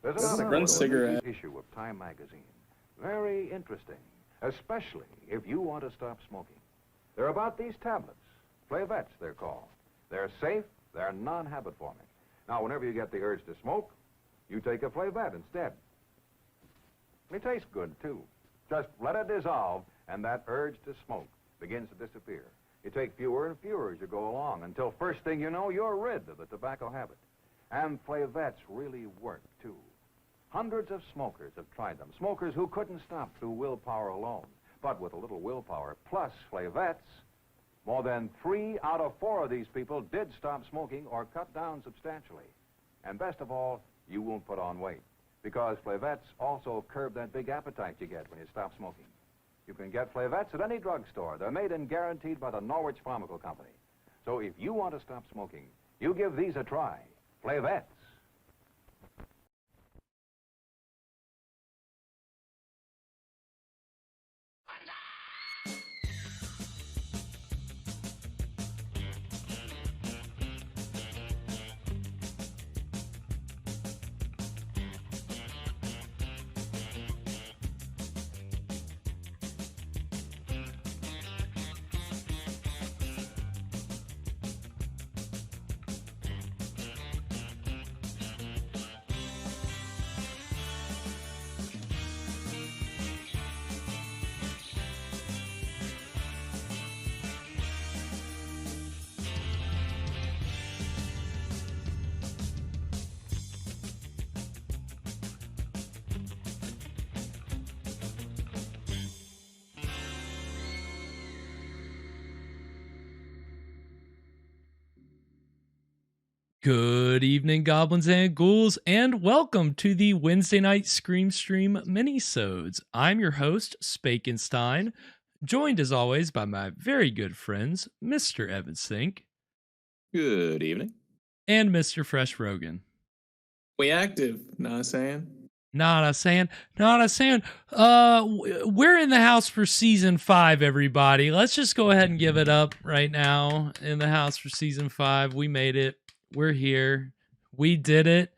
There's an article Run in the cigarette. latest issue of Time magazine. Very interesting, especially if you want to stop smoking. They're about these tablets. Flavets, they're called. They're safe, they're non-habit forming. Now, whenever you get the urge to smoke, you take a Flavet instead. It tastes good, too. Just let it dissolve, and that urge to smoke begins to disappear. You take fewer and fewer as you go along, until first thing you know, you're rid of the tobacco habit. And Flavets really work, too. Hundreds of smokers have tried them. Smokers who couldn't stop through willpower alone. But with a little willpower plus Flavets, more than 3 out of 4 of these people did stop smoking or cut down substantially. And best of all, you won't put on weight, because Flavets also curb that big appetite you get when you stop smoking. You can get Flavets at any drugstore. They're made and guaranteed by the Norwich Pharmaceutical Company. So if you want to stop smoking, you give these a try. Flavets. Good evening, goblins and ghouls, and welcome to the Wednesday night Scream Stream Mini-sodes. I'm your host, Spakenstein, joined as always by my very good friends, Mr. Evan Sink. Good evening. And Mr. Fresh Rogan. We active, not saying. Not a saying. We're in the house for season 5, everybody. Let's just go ahead and give it up right now. In the house for season 5. We made it. We're here. We did it.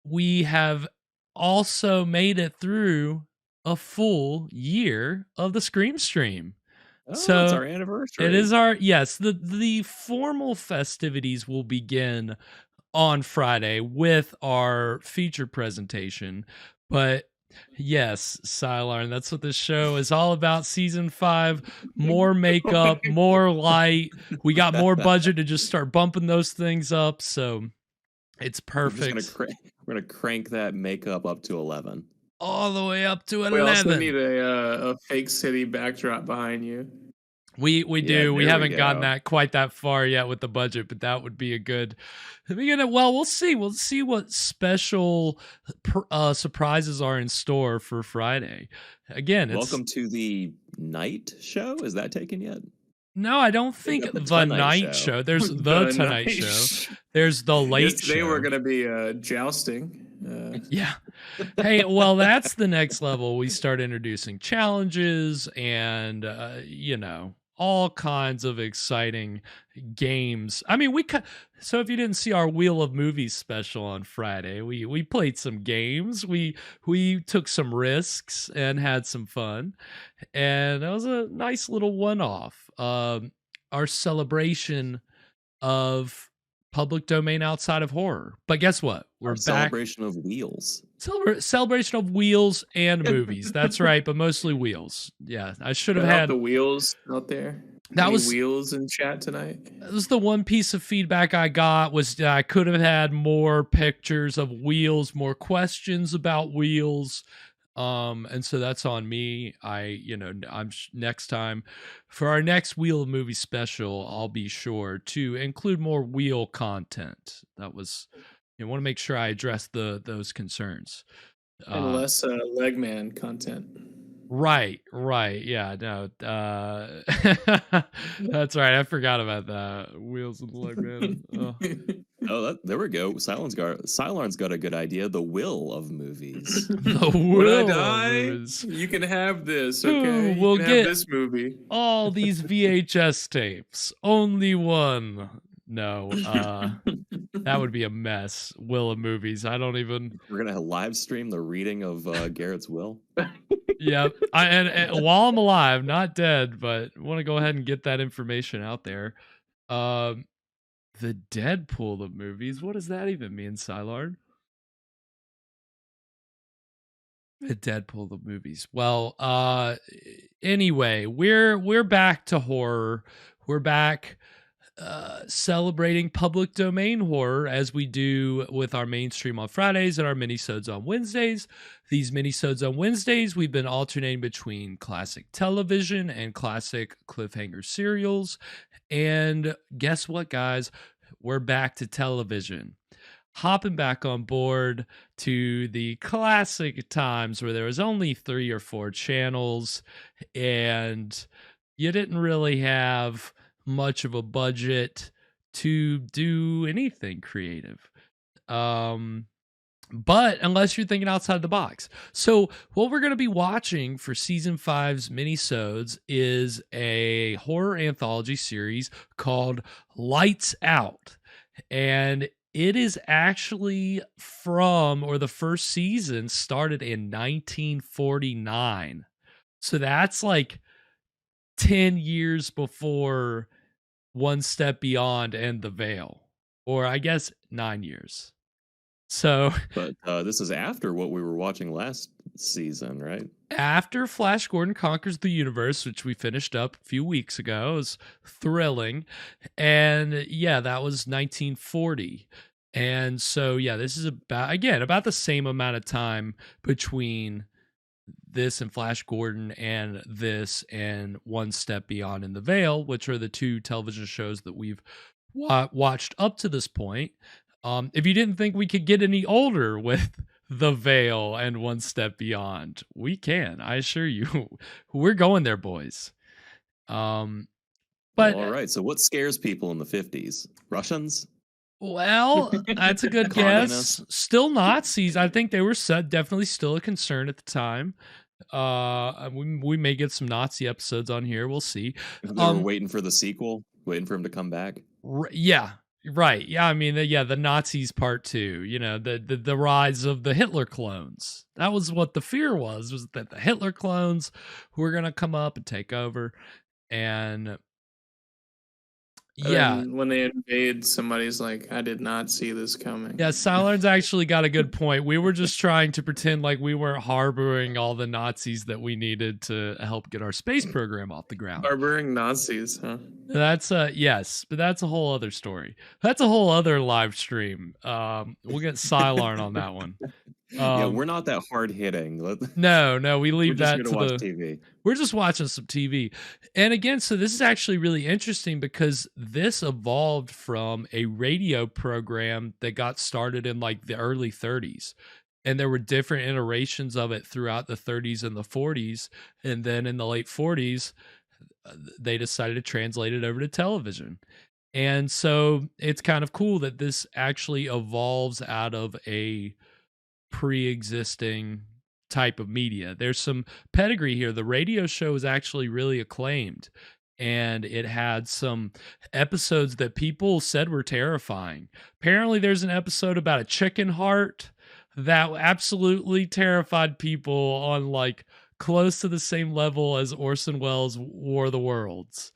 We have also made it through a full year of the Scream Stream. Oh, so it's our anniversary. It is our, yes, the formal festivities will begin on Friday with our feature presentation. But yes, Silarn, that's what this show is all about. Season 5, more makeup, more light. We got more budget to just start bumping those things up, so it's perfect. We're gonna crank that makeup up to 11. All the way up to 11. We also need a fake city backdrop behind you. We do. We haven't gotten that quite that far yet with the budget, but that would be a good. Well, we'll see. We'll see what special surprises are in store for Friday. Again, welcome to the night show. Is that taken yet? No, I don't think the night show. There's the Tonight Show. There's the late show. Today we're going to be jousting. Yeah. Hey, well, that's the next level. We start introducing challenges and, all kinds of exciting games. I mean, so if you didn't see our Wheel of Movies special on Friday, we played some games. We took some risks and had some fun. And that was a nice little one-off. Our celebration of public domain outside of horror. But guess what? We're back. Celebration of wheels. Celebration of wheels and movies. That's right, but mostly wheels. Yeah, I should have had the wheels out there. That was wheels in chat tonight. That was the one piece of feedback I got, was that I could have had more pictures of wheels, more questions about wheels. And so that's on me. I'm next time for our next Wheel of Movie special, I'll be sure to include more wheel content. That was, want to make sure I address those concerns. And less Legman content. Right. Yeah, no. That's right. I forgot about that. Wheels of the Legman. Oh, there we go. Silarn's got a good idea. The will of movies. The will when I die, of movies. You can have this, okay? We'll get have this movie. All these VHS tapes. Only one. No. That would be a mess. Will of movies. I don't even. We're gonna live stream the reading of Garrett's will. Yep. And while I'm alive, not dead, but want to go ahead and get that information out there. The Deadpool of movies. What does that even mean, Szilard? The Deadpool of movies. Well, anyway, we're back to horror. We're back celebrating public domain horror as we do with our mainstream on Fridays and our mini-sodes on Wednesdays. These mini-sodes on Wednesdays, we've been alternating between classic television and classic cliffhanger serials. And guess what, guys? We're back to television. Hopping back on board to the classic times where there was only 3 or 4 channels and you didn't really have much of a budget to do anything creative. But unless you're thinking outside the box. So what we're going to be watching for season 5's mini-sodes is a horror anthology series called Lights Out. And it is actually from, or the first season started in 1949. So that's like 10 years before One Step Beyond and The Veil, or I guess 9 years. So, but this is after what we were watching last season, right? After Flash Gordon Conquers the Universe, which we finished up a few weeks ago. It was thrilling. And yeah, that was 1940. And so, yeah, this is about the same amount of time between this and Flash Gordon and this and One Step Beyond in The Veil, which are the 2 television shows that we've watched up to this point. If you didn't think we could get any older with The Veil and One Step Beyond, we can. I assure you, we're going there, boys. But all right. So, what scares people in the 50s? Russians? Well, that's a good guess. Still Nazis. I think they were definitely still a concern at the time. We may get some Nazi episodes on here. We'll see. They were waiting for the sequel, waiting for him to come back. Yeah. Right. Yeah. I mean, the Nazis part 2, the rise of the Hitler clones. That was what the fear was that the Hitler clones were going to come up and take over. And yeah. When they invade, somebody's like, I did not see this coming. Yeah, Silard's actually got a good point. We were just trying to pretend like we weren't harboring all the Nazis that we needed to help get our space program off the ground. Harboring Nazis, huh? That's yes, but that's a whole other story. That's a whole other live stream. We'll get Sylarn on that one. Yeah, we're not that hard hitting. No, we leave that to the TV. We're just watching some TV. And again, so this is actually really interesting because this evolved from a radio program that got started in like the early 30s. And there were different iterations of it throughout the 30s and the 40s. And then in the late 40s, they decided to translate it over to television. And so it's kind of cool that this actually evolves out of a pre-existing type of media. There's some pedigree here. The radio show is actually really acclaimed, and it had some episodes that people said were terrifying. Apparently there's an episode about a chicken heart that absolutely terrified people on like close to the same level as Orson Welles' War of the Worlds.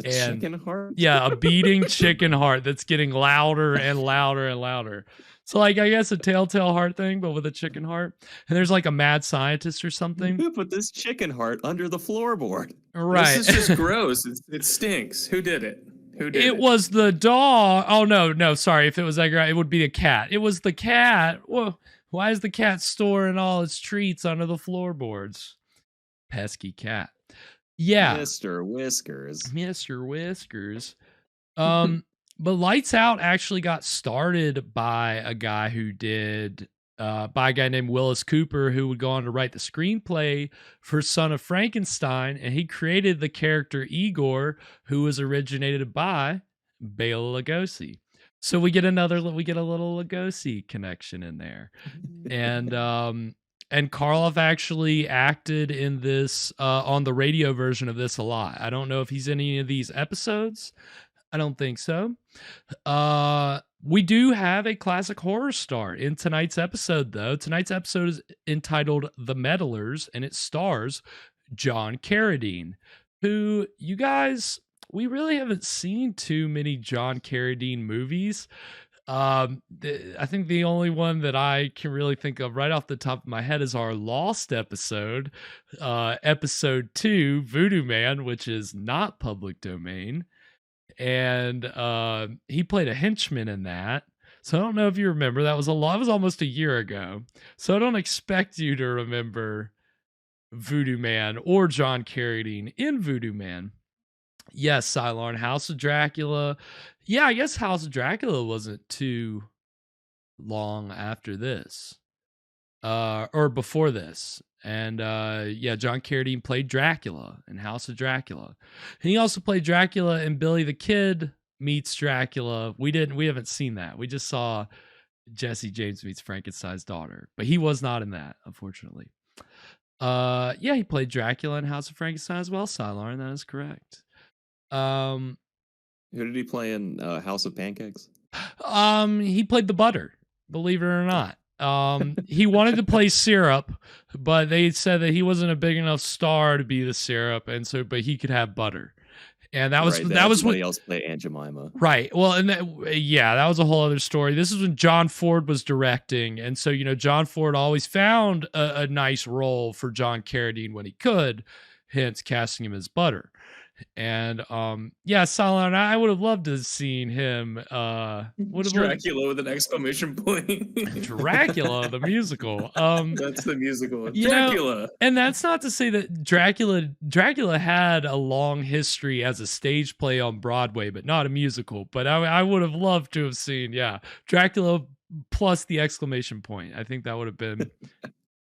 Chicken heart? Yeah, a beating chicken heart that's getting louder and louder and louder. So, like, I guess a telltale heart thing, but with a chicken heart. And there's like a mad scientist or something. Who put this chicken heart under the floorboard? Right. This is just gross. It stinks. Who did it? It was the dog. Oh, no, sorry. If it was that guy, it would be a cat. It was the cat. Whoa. Why is the cat storing all its treats under the floorboards? Pesky cat. Yeah. Mr. Whiskers. But Lights Out actually got started by a guy who did, by a guy named Willis Cooper, who would go on to write the screenplay for Son of Frankenstein, and he created the character Igor, who was originated by Bela Lugosi. So we get a little Lugosi connection in there, and Karloff actually acted in this on the radio version of this a lot. I don't know if he's in any of these episodes. I don't think so. We do have a classic horror star in tonight's episode, though. Tonight's episode is entitled The Meddlers, and it stars John Carradine, who, you guys, we really haven't seen too many John Carradine movies. I think the only one that I can really think of right off the top of my head is our Lost episode, episode 2, Voodoo Man, which is not public domain. And he played a henchman in that. So I don't know if you remember. That was almost a year ago. So I don't expect you to remember Voodoo Man or John Carradine in Voodoo Man. Yes, Cylon, House of Dracula. Yeah, I guess House of Dracula wasn't too long after this. Or before this. And yeah, John Carradine played Dracula in House of Dracula. And he also played Dracula in Billy the Kid Meets Dracula. We haven't seen that. We just saw Jesse James Meets Frankenstein's Daughter. But he was not in that, unfortunately. Yeah, he played Dracula in House of Frankenstein as well, Cylon, that is correct. Who did he play in House of Pancakes? He played the butter, believe it or not. He wanted to play Syrup, but they said that he wasn't a big enough star to be the Syrup, and so but he could have butter. And that was somebody else played Aunt Jemima. Right. Well, and that was a whole other story. This is when John Ford was directing, and so John Ford always found a nice role for John Carradine when he could, hence casting him as butter. And yeah, Solon, I would have loved to have seen him. Dracula with an exclamation point. Dracula, the musical. That's the musical. Dracula. And that's not to say that Dracula had a long history as a stage play on Broadway, but not a musical. But I would have loved to have seen, Dracula plus the exclamation point. I think that would have been.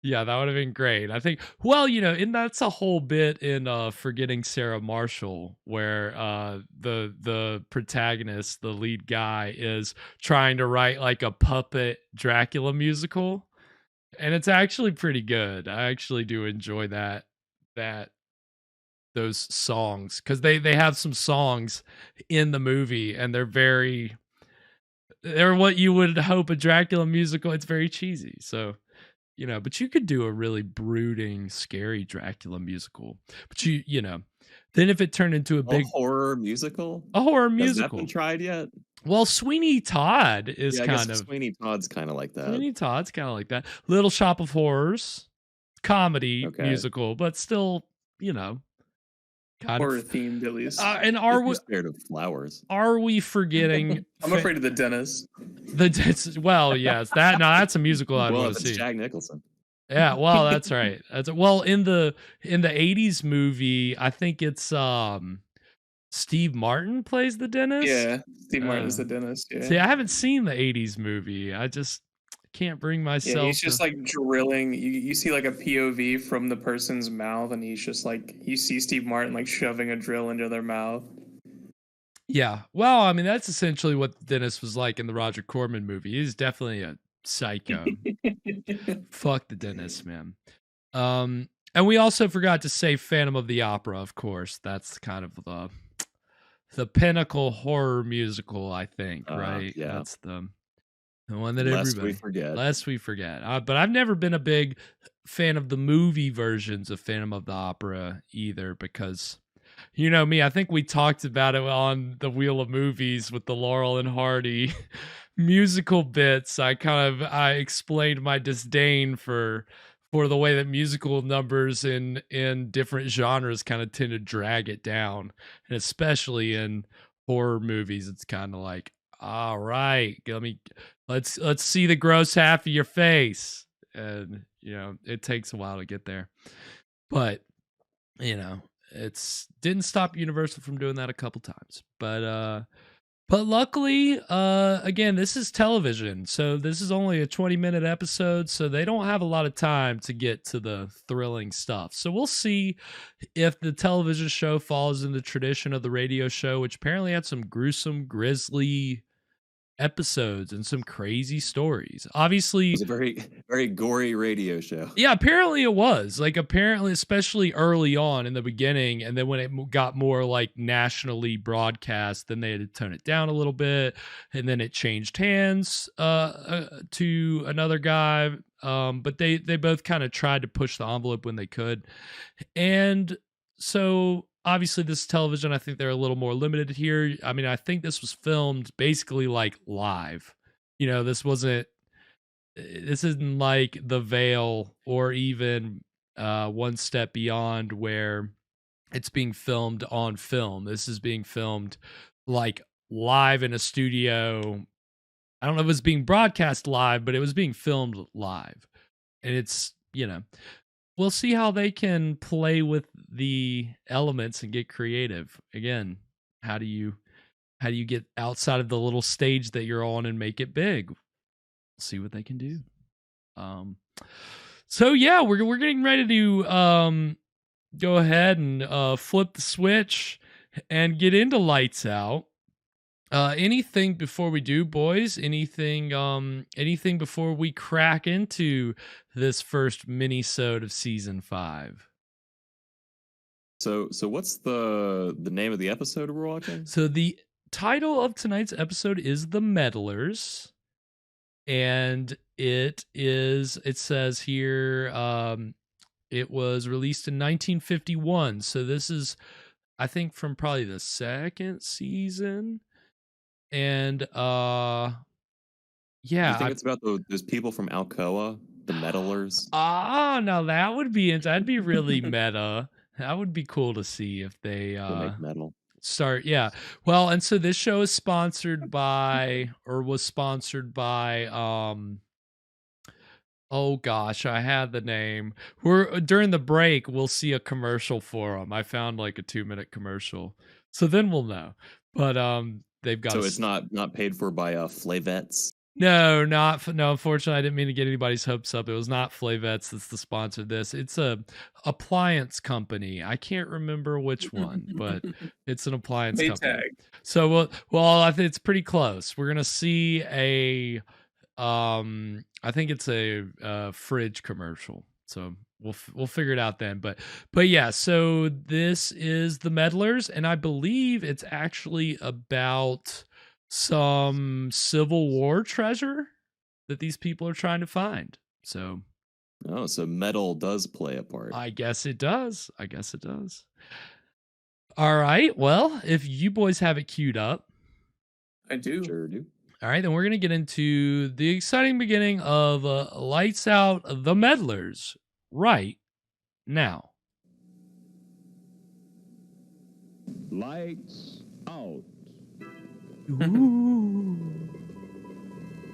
Yeah, that would have been great. I think, and that's a whole bit in Forgetting Sarah Marshall, where the protagonist, the lead guy, is trying to write like a puppet Dracula musical. And it's actually pretty good. I actually do enjoy those songs, because they have some songs in the movie, and they're what you would hope a Dracula musical. It's very cheesy. So but you could do a really brooding, scary Dracula musical. But then if it turned into a horror musical, has that been tried yet? Well, Sweeney Todd is Sweeney Todd's kind of like that. Sweeney Todd's kind of like that. Little Shop of Horrors, comedy musical, but still, kind horror themed at least. And are we scared of flowers? Are we forgetting? I'm afraid of the dentist. Yes, that's a musical I'd want to see. Jack Nicholson. Yeah, well, that's right. In the 80s movie, I think it's Steve Martin plays the dentist. Yeah, Steve Martin is the dentist. Yeah. See, I haven't seen the 80s movie. I just can't bring myself. Yeah, he's just like drilling. You see like a POV from the person's mouth, and he's just like, you see Steve Martin like shoving a drill into their mouth. Yeah, well, I mean, that's essentially what the dentist was like in the Roger Corman movie. He's definitely a psycho. Fuck the dentist, man. And we also forgot to say Phantom of the Opera, of course. That's kind of the pinnacle horror musical, I think, right? Yeah, that's the one that lest we forget. But I've never been a big fan of the movie versions of Phantom of the Opera either, because you know me, I think we talked about it on the Wheel of Movies with the Laurel and Hardy musical bits. I explained my disdain for the way that musical numbers in different genres kind of tend to drag it down, and especially in horror movies, it's kind of like, all right, let's see the gross half of your face, and it takes a while to get there, but it's didn't stop Universal from doing that a couple times, but luckily, again, this is television, so this is only a 20-minute episode, so they don't have a lot of time to get to the thrilling stuff. So we'll see if the television show follows in the tradition of the radio show, which apparently had some gruesome, grisly episodes and some crazy stories. Obviously, It was a very, very gory radio show. yeah, apparently it was. Like, apparently, especially early on in the beginning, and then when it got more like nationally broadcast, then they had to tone it down a little bit, and then it changed hands to another guy. But they both kind of tried to push the envelope when they could, and so obviously this television, I think they're a little more limited here. I mean, I think this was filmed basically like live. You know, this isn't like The Veil or even One Step Beyond where it's being filmed on film. This is being filmed like live in a studio. I don't know if it was being broadcast live, but it was being filmed live. And it's, we'll see how they can play with the elements and get creative. Again, how do you get outside of the little stage that you're on and make it big? See what they can do. So yeah, we're getting ready to go ahead and flip the switch and get into Lights Out. Anything before we do, boys? Anything before we crack into this first mini-sode of season 5? So what's the name of the episode we're watching? So the title of tonight's episode is The Meddlers. And it says here, it was released in 1951. So this is, I think, from probably the second season. And yeah, You think it's about those people from Alcoa, the Meddlers? Now that would be that'd be really meta. That would be cool to see if they Make metal. start. Yeah. Well, and so this show is sponsored by oh gosh, I had the name. During the break, we'll see a commercial for them. I found like a 2-minute commercial, so then we'll know. But they've got. So it's not paid for by Flavets. No, unfortunately, I didn't mean to get anybody's hopes up. It was not Flavets that's the sponsor of this. It's a appliance company. I can't remember which one, but it's an appliance company. So, well, I think it's pretty close. We're going to see I think it's a fridge commercial. So we'll figure it out then. But yeah, so this is The Meddlers, and I believe it's actually about some Civil War treasure that these people are trying to find. So metal does play a part. I guess it does. All right. Well, if you boys have it queued up. I do. Sure do. All right, then we're going to get into the exciting beginning of Lights Out, The Meddlers right now. Lights out. Ooh.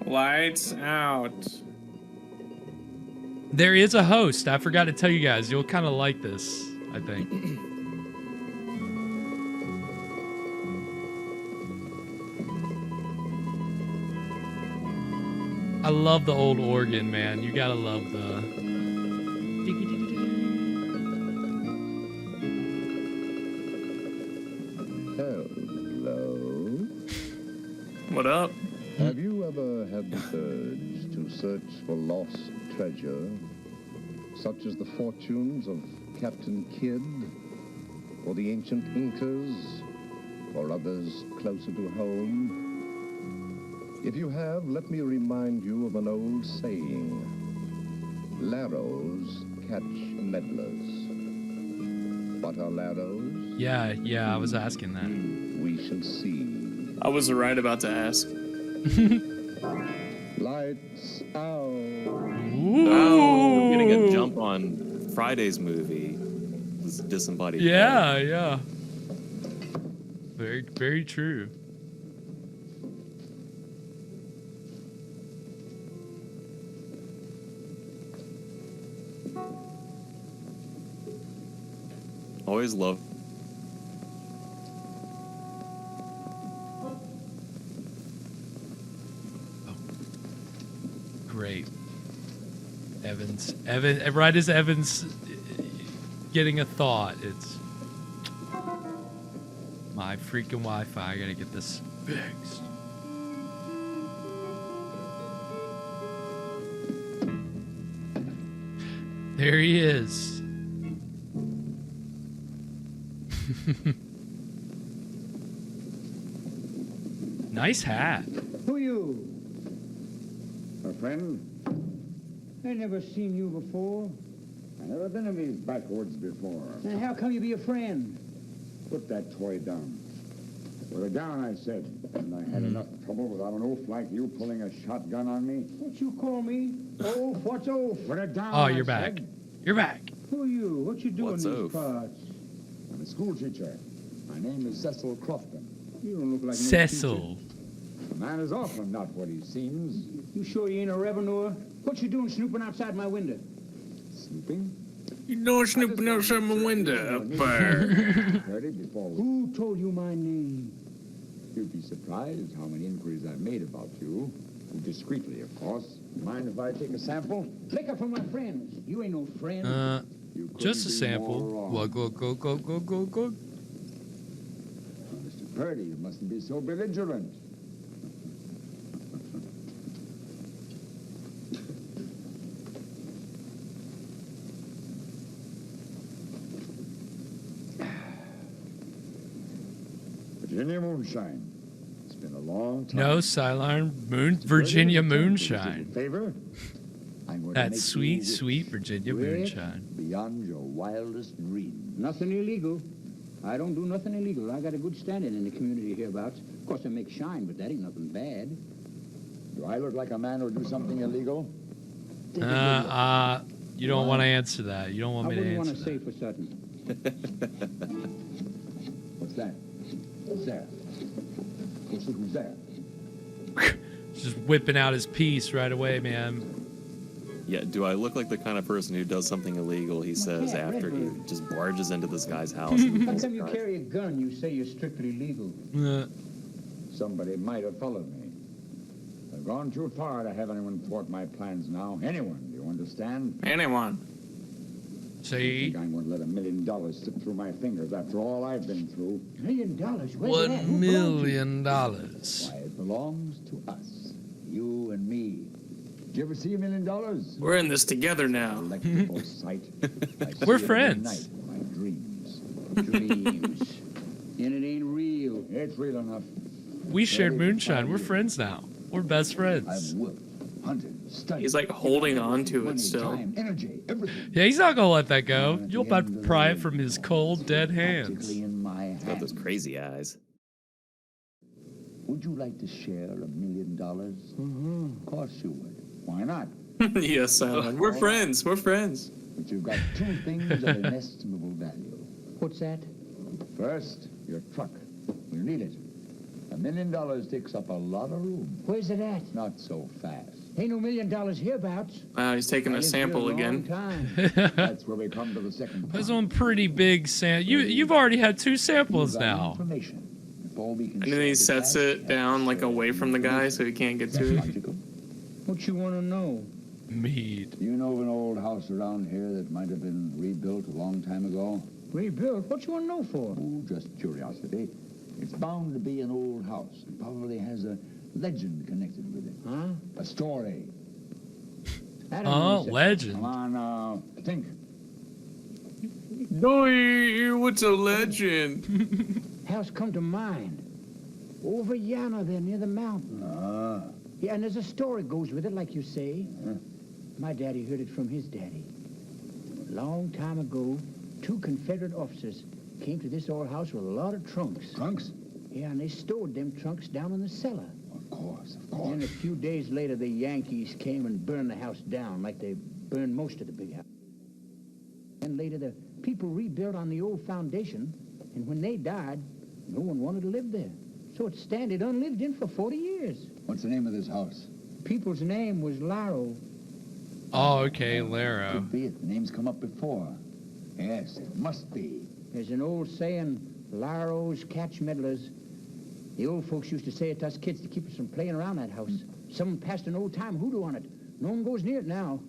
Lights out. There is a host. I forgot to tell you guys. You'll kind of like this, I think. I love the old organ, man. You gotta love the... Hello. What up? Have you ever had the urge to search for lost treasure, such as the fortunes of Captain Kidd, or the ancient Incas, or others closer to home? If you have, let me remind you of an old saying: Larrows catch meddlers. What are larrows? Yeah, I was asking that. We shall see. I was right about to ask. Lights out. Ooh. Oh, we're getting a jump on Friday's movie. This disembodied. Yeah. Very, very true. Always love. Great. Evan, right as Evan's getting a thought, it's my freaking Wi-Fi. I gotta get this fixed. There he is. Nice hat. Who you? A friend? I never seen you before. I never been in these backwoods before. Then how come you be a friend? Put that toy down. Put it down, I said. And I had enough trouble without an oaf like you pulling a shotgun on me. What you call me? Oaf? What's oaf? Put it down, Oh, I you're back. said. You're back. Who you? What you doing What's in oaf? these parts? I'm a school teacher. My name is Cecil Crofton. You don't look like no Cecil. A man is often not what he seems. teacher. You sure you ain't a revenuer? What you doing snooping outside my window? Snooping? You know, snooping outside my window up there. Heard it before. Who told you my name? You'd be surprised how many inquiries I've made about you. Discreetly, of course. Mind if I take a sample? Liquor for my friends. You ain't no friend. You couldn't Just a be sample. more wrong. Go, go, go, go, go, go. Mr. Purdy, you mustn't be so belligerent. Virginia moonshine. It's been a long time. No, Silarn. Mr. Virginia Purdy, would you moonshine. do me a favor? I'm going to That make sweet, you sweet Virginia rich moonshine. beyond your wildest dreams. Nothing illegal. I don't do nothing illegal. I got a good standing in the community hereabouts. Of course, I make shine, but that ain't nothing bad. Do I look like a man who'll do something illegal? You don't want to answer that. You don't want I me to wouldn't want answer to say that. for certain. What's that? Who's there? Who's there? Just whipping out his piece right away, man. Yeah, do I look like the kind of person who does something illegal, he says, yeah, after he Redbird. just barges into this guy's house? And How pulls come a you gun? carry a gun? You say you're strictly legal. Somebody might have followed me. I've gone too far to have anyone thwart my plans now. Anyone, do you understand? Anyone. I See? think I'm going to let $1 million slip through my fingers after all I've been through. $1 million? Where's it at? Who $1 belongs to you? million. Why, it belongs to us. You and me. Did you ever see $1 million? We're in this together now. Electrical sight. I see We're it every friends. night in my dreams. Dreams. And it ain't real. It's real enough. We shared moonshine. We're friends now. We're best I've friends. worked, hunted, studied. He's like holding on to it money, still. time, energy, everything. Yeah, he's not gonna let that go. And at You'll the about end to of the pry day, it from his cold, dead hands. practically in my He's got those hand. crazy eyes. Would you like to share $1 million? Of course you would. Why not? Yes, Alan. We're friends. We're friends. But you've got two things of inestimable value. What's that? First, your truck. You need it. $1 million takes up a lot of room. Where's it at? Not so fast. Ain't no $1 million hereabouts. He's taking I a lived sample here a long again. time. That's where we come to the second part. That's one pretty big sample. You've already had 2 samples Use our now. information before we can And then he share the sets cash. it down like away from the guy so he can't get That's to it. logical. What you want to know? Mead. Do you know of an old house around here that might have been rebuilt a long time ago? Rebuilt? What you want to know for? Oh, just curiosity. It's bound to be an old house. It probably has a legend connected with it. Huh? A story. I don't Oh, know. legend. Come on now. Think. No, what's a legend? House come to mind. Over yonder there near the mountain. Ah. Yeah, and there's a story goes with it, like you say. Huh? My daddy heard it from his daddy. Long time ago, 2 Confederate officers came to this old house with a lot of trunks. Trunks? Yeah, and they stored them trunks down in the cellar. Of course, of And course. then a few days later, the Yankees came and burned the house down like they burned most of the big house. And later, the people rebuilt on the old foundation, and when they died, no one wanted to live there. So it standed unlived in for 40 years. What's the name of this house? People's name was Laro. Oh, okay, Laro. Could be it. The name's come up before. Yes, it must be. There's an old saying, Laros catch meddlers. The old folks used to say it to us kids to keep us from playing around that house. Someone passed an old-time hoodoo on it. No one goes near it now.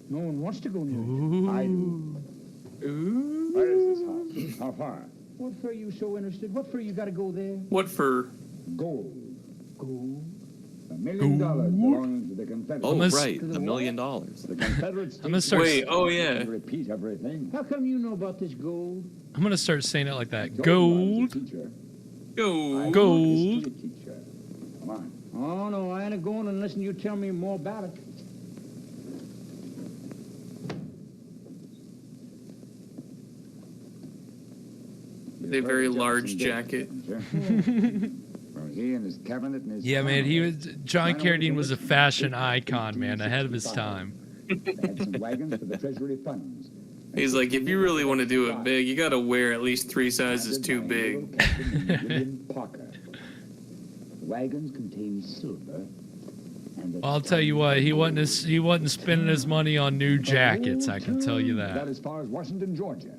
No one wants to go near it. I do. Where is this house? How far? What for you so interested? What for you got to go there? What for? Gold. Gold. $1 million belongs to the Confederates. Oh, Let's- right, the $1 million. The Confederates. I'm gonna start. Wait, oh yeah. Repeat everything. How come you know about this gold? I'm gonna start saying it like that. George Gold. was a teacher. Go. Gold. History teacher. Come on. Oh, no, I ain't going unless you tell me more about it. A very large jacket. Well, he and his cabinet and his Yeah, man. He was John I know Carradine was a what fashion icon, man, ahead of his time. They had some wagons for the treasury funds. He's like, if you really want to do it big, you gotta wear at least 3 sizes too By big. little Captain William Parker. The wagons contained silver. And the Well, I'll tell you what, he wasn't spending his money on new jackets. I can tell you Got that. as far as Washington, Georgia.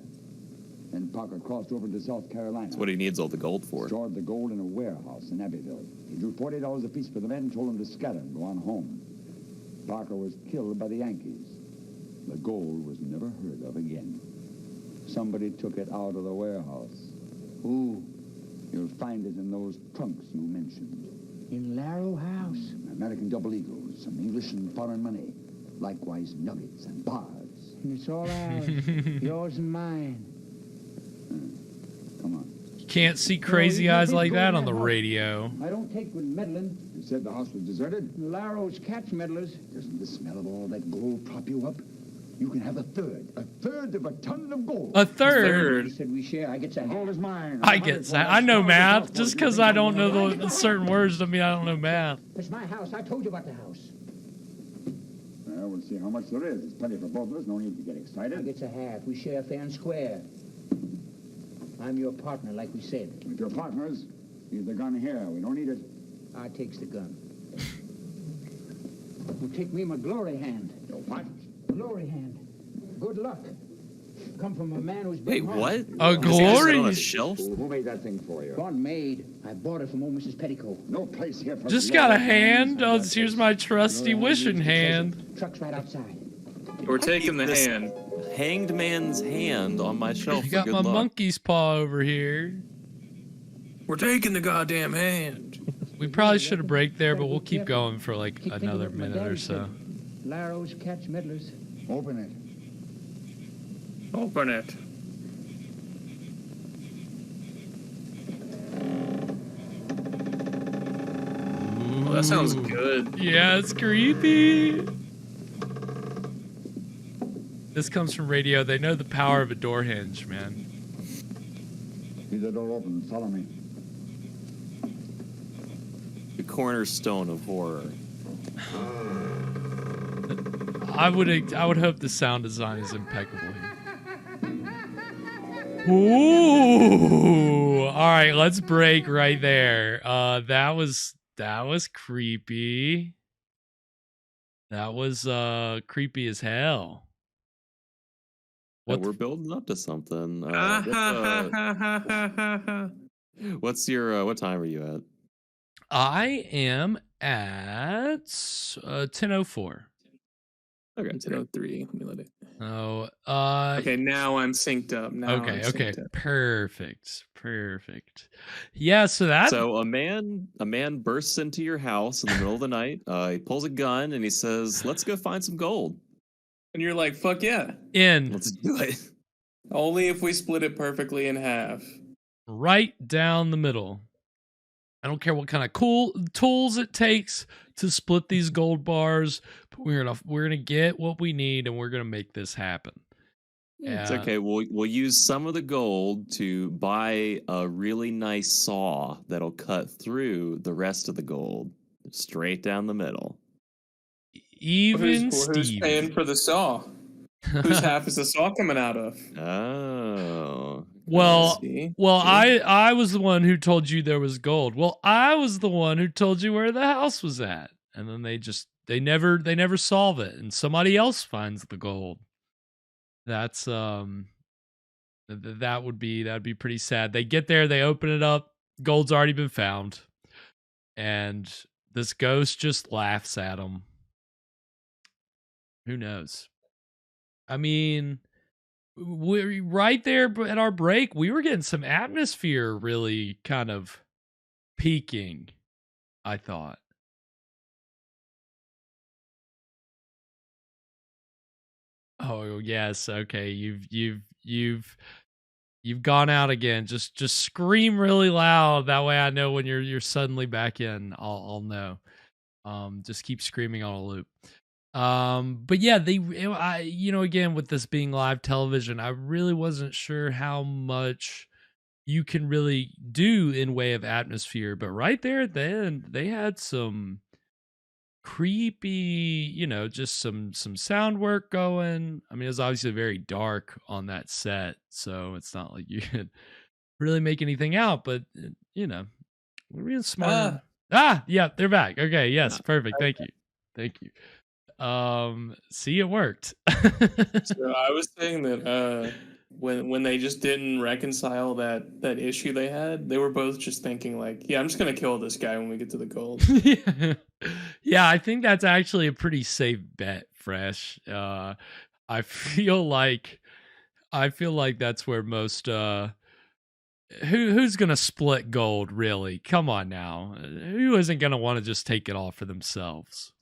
Then Parker crossed over to South Carolina. That's what he needs all the gold for. Stored the gold in a warehouse in Abbeville. He drew $40 apiece for the men and told them to scatter and go on home. Parker was killed by the Yankees. The gold was never heard of again. Somebody took it out of the warehouse. Who? You'll find it in those trunks you mentioned. In Larrow House. American double eagles, some English and foreign money. Likewise nuggets and bars. And it's all ours. Yours and mine. Come on. You can't see crazy eyes like that on the radio. I don't take with meddling. You said the house was deserted? Larrow's catch meddlers. Doesn't the smell of all that gold prop you up? You can have a third of a ton of gold. A third. Third. He said we share. I get that. Gold is mine. I get that. I know math. Just because I don't know the certain words doesn't mean I don't know math. It's my house. I told you about the house. Well, we'll see how much there is. It's plenty for both of us. No need to get I excited. get a half. We share fair and square. I'm your partner, like we said. If you're partners, leave the gun here. We don't need it. I takes the gun. You take me my glory hand. Your what? Glory hand. Good luck. Come from a man who's Wait, been hard. what? A Does he just sit glory. on a shelf? Who made that thing for you? Gone made. I bought it from old Mrs. Petticoat. No place here for Just got a glory hand. Oh, hands. here's my trusty wishing hand. Truck's right outside. We're taking the This- hand. Hanged man's hand on my shelf. You for got good my luck. monkey's paw over here. We're taking the goddamn hand. We probably should have break there, but we'll keep going for like Keep thinking another what my minute or daddy so. said. Larrow's catch meddlers. Open it. Open it. Well, that sounds good. Yeah, it's creepy. This comes from radio. They know the power of a door hinge, man. Leave the door open. Follow me. The cornerstone of horror. I would hope the sound design is impeccable here. Ooh! All right, let's break right there. That was creepy. That was creepy as hell. Yeah, What we're building up to something. What's your what time are you at? I am at 10:04. Okay. 10:03. Let me let it. Oh, Okay, now I'm synced up. Now okay, I'm okay, synced up. perfect. Yeah, so that So a man bursts into your house in the middle of the night. He pulls a gun and he says, "Let's go find some gold. And you're like, fuck yeah. in Let's do it." Only if we split it perfectly in half. right down the middle. I don't care what kind of cool tools it takes to split these gold bars, but we're gonna get what we need and we're gonna make this happen. It's Yeah. okay. We'll use some of the gold to buy a really nice saw that'll cut through the rest of the gold straight down the middle. Even Who's Steve. paying for the saw? Whose half is the saw coming out of? Oh. Well, See? Well, See? I was the one who told you there was gold. Well, I was the one who told you where the house was at. And then they never solve it and somebody else finds the gold. That's that'd be pretty sad. They get there, they open it up, gold's already been found. And this ghost just laughs at them. Who knows? I mean, we right there at our break, we were getting some atmosphere really kind of peaking, I thought. Oh yes, okay. You've gone out again. Just scream really loud. That way I know when you're suddenly back in. I'll know. Just keep screaming on a loop. But yeah, again, with this being live television, I really wasn't sure how much you can really do in way of atmosphere. But right there at the end, they had some creepy, just some sound work going. I mean, it was obviously very dark on that set, so it's not like you could really make anything out, but we're being smart. Yeah, they're back. Okay, yes, perfect. Thank you. Thank you. See, it worked. So I was saying that when they just didn't reconcile that issue they had, they were both just thinking like, yeah, I'm just gonna kill this guy when we get to the gold. Yeah. Yeah, I think that's actually a pretty safe bet, Fresh. I feel like that's where most who's gonna split gold, really? Come on now. Who isn't gonna want to just take it all for themselves?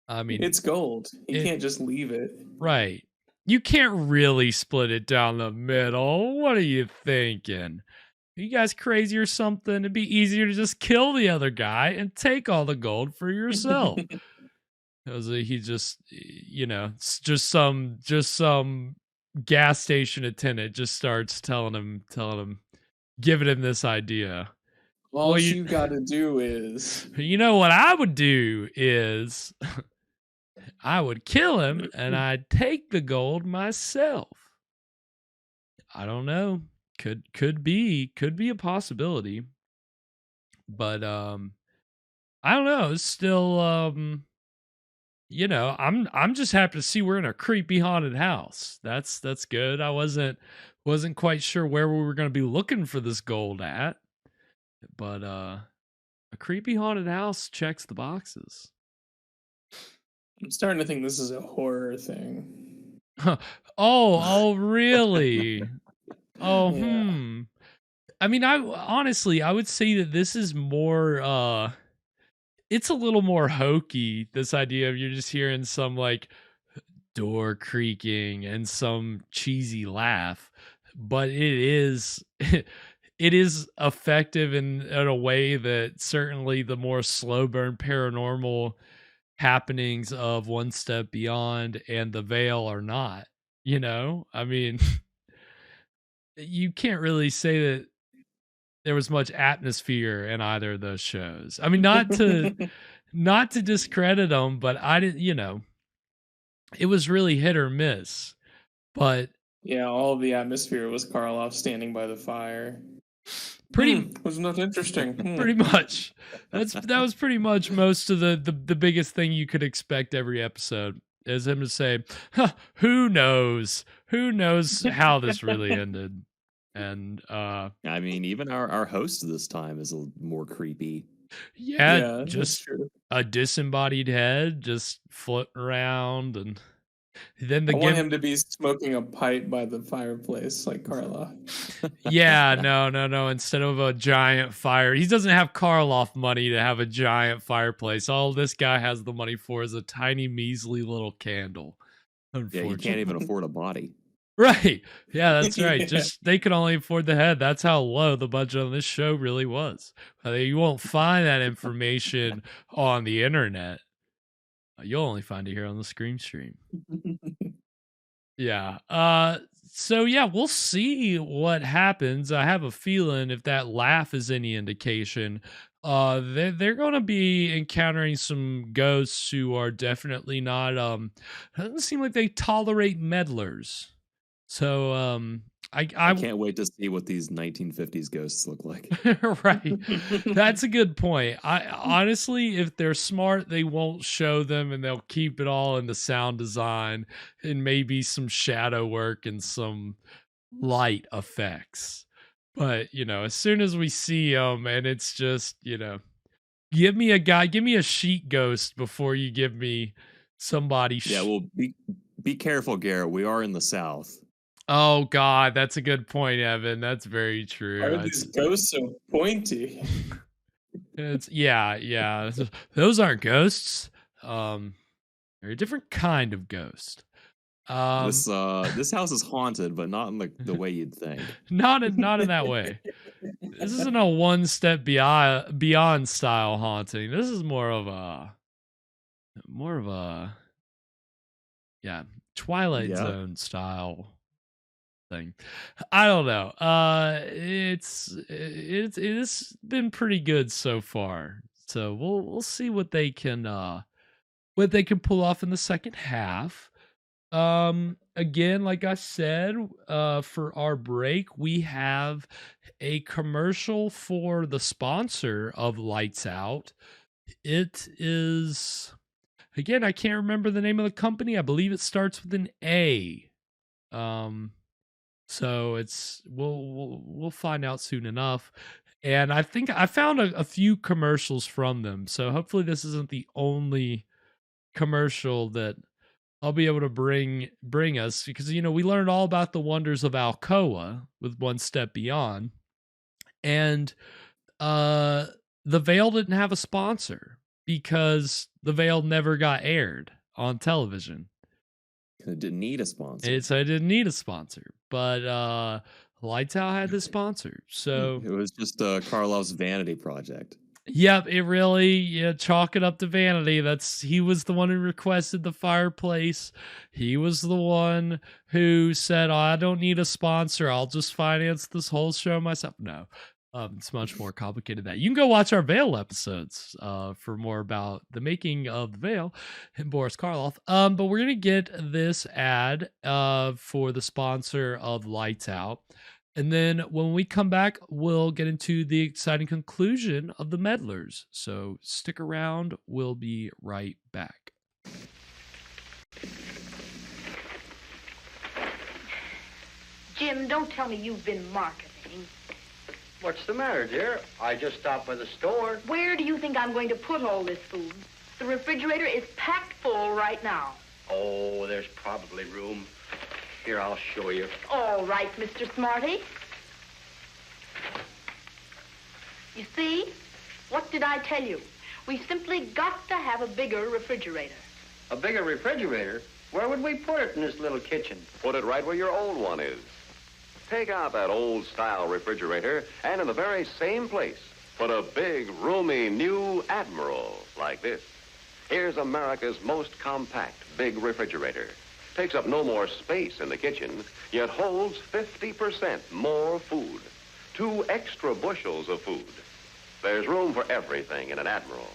I mean, It's gold. You can't just leave it. right. You can't really split it down the middle. What are you thinking? Are you guys crazy or something? It'd be easier to just kill the other guy and take all the gold for yourself. He just, it's just some gas station attendant just starts telling him, giving him this idea. All you got to do is, what I would do is I would kill him and I'd take the gold myself. I don't know. Could be a possibility. But I don't know. It's still I'm just happy to see we're in a creepy haunted house. That's good. I wasn't quite sure where we were going to be looking for this gold at. But a creepy haunted house checks the boxes. I'm starting to think this is a horror thing. Oh, really? Oh, Yeah. I mean, I would say that this is more it's a little more hokey, this idea of you're just hearing some like door creaking and some cheesy laugh, but it is it is effective in a way that certainly the more slow burn paranormal happenings of One Step Beyond and The Veil are not. I mean, you can't really say that there was much atmosphere in either of those shows. I mean, not to discredit them, but I didn't. It was really hit or miss. But yeah, all of the atmosphere was Karloff standing by the fire. Was not interesting. Pretty much. That was pretty much most of the biggest thing you could expect every episode is him to say, huh, who knows how this really ended. And I mean, even our host this time is a little more creepy. Yeah, just a disembodied head just floating around, and then I want him to be smoking a pipe by the fireplace like Karloff. Yeah, no. Instead of a giant fire, he doesn't have Karloff money to have a giant fireplace. All this guy has the money for is a tiny, measly little candle. Yeah, you can't even afford a body. Right. Yeah, that's right. Just they could only afford the head. That's how low the budget on this show really was. You won't find that information on the internet. You'll only find it here on the Scream Stream. Yeah. So yeah, we'll see what happens. I have a feeling if that laugh is any indication, they're gonna be encountering some ghosts who are definitely not doesn't seem like they tolerate meddlers. So I can't wait to see what these 1950s ghosts look like. Right. That's a good point. I honestly, if they're smart, they won't show them and they'll keep it all in the sound design and maybe some shadow work and some light effects. But, as soon as we see them and it's just, give me a sheet ghost before you give me somebody. Yeah, well, be careful, Garrett. We are in the South. Oh God, that's a good point, Evan. That's very true. Why are these ghosts so pointy? Yeah. Those aren't ghosts. They're a different kind of ghost. This house is haunted, but not in the way you'd think. Not in that way. This isn't a one step beyond style haunting. This is more of a Twilight Zone style thing. I don't know. It's been pretty good so far. So we'll see what they can pull off in the second half. Again, like I said, for our break, we have a commercial for the sponsor of Lights Out. It is, again, I can't remember the name of the company. I believe it starts with an A. So it's we'll find out soon enough. And I think I found a few commercials from them. So hopefully this isn't the only commercial that I'll be able to bring us, because we learned all about the wonders of Alcoa with One Step Beyond, and the Veil didn't have a sponsor because the Veil never got aired on television. It didn't need a sponsor. So it didn't need a sponsor, but Lights Out had the sponsor. So it was just Karloff's vanity project. Yep, it really, chalk it up to vanity. He was the one who requested the fireplace. He was the one who said, I don't need a sponsor. I'll just finance this whole show myself. No, it's much more complicated than that. You can go watch our Veil episodes for more about the making of the Veil and Boris Karloff. But we're going to get this ad for the sponsor of Lights Out. And then when we come back, we'll get into the exciting conclusion of the Meddlers. So stick around. We'll be right back. Jim, don't tell me you've been marketing. What's the matter, dear? I just stopped by the store. Where do you think I'm going to put all this food? The refrigerator is packed full right now. Oh, there's probably room. Here, I'll show you. All right, Mr. Smarty. You see? What did I tell you? We've simply got to have a bigger refrigerator. A bigger refrigerator? Where would we put it in this little kitchen? Put it right where your old one is. Take out that old-style refrigerator, and in the very same place, put a big, roomy, new Admiral like this. Here's America's most compact big refrigerator. Takes up no more space in the kitchen, yet holds 50% more food. 2 extra bushels of food. There's room for everything in an Admiral,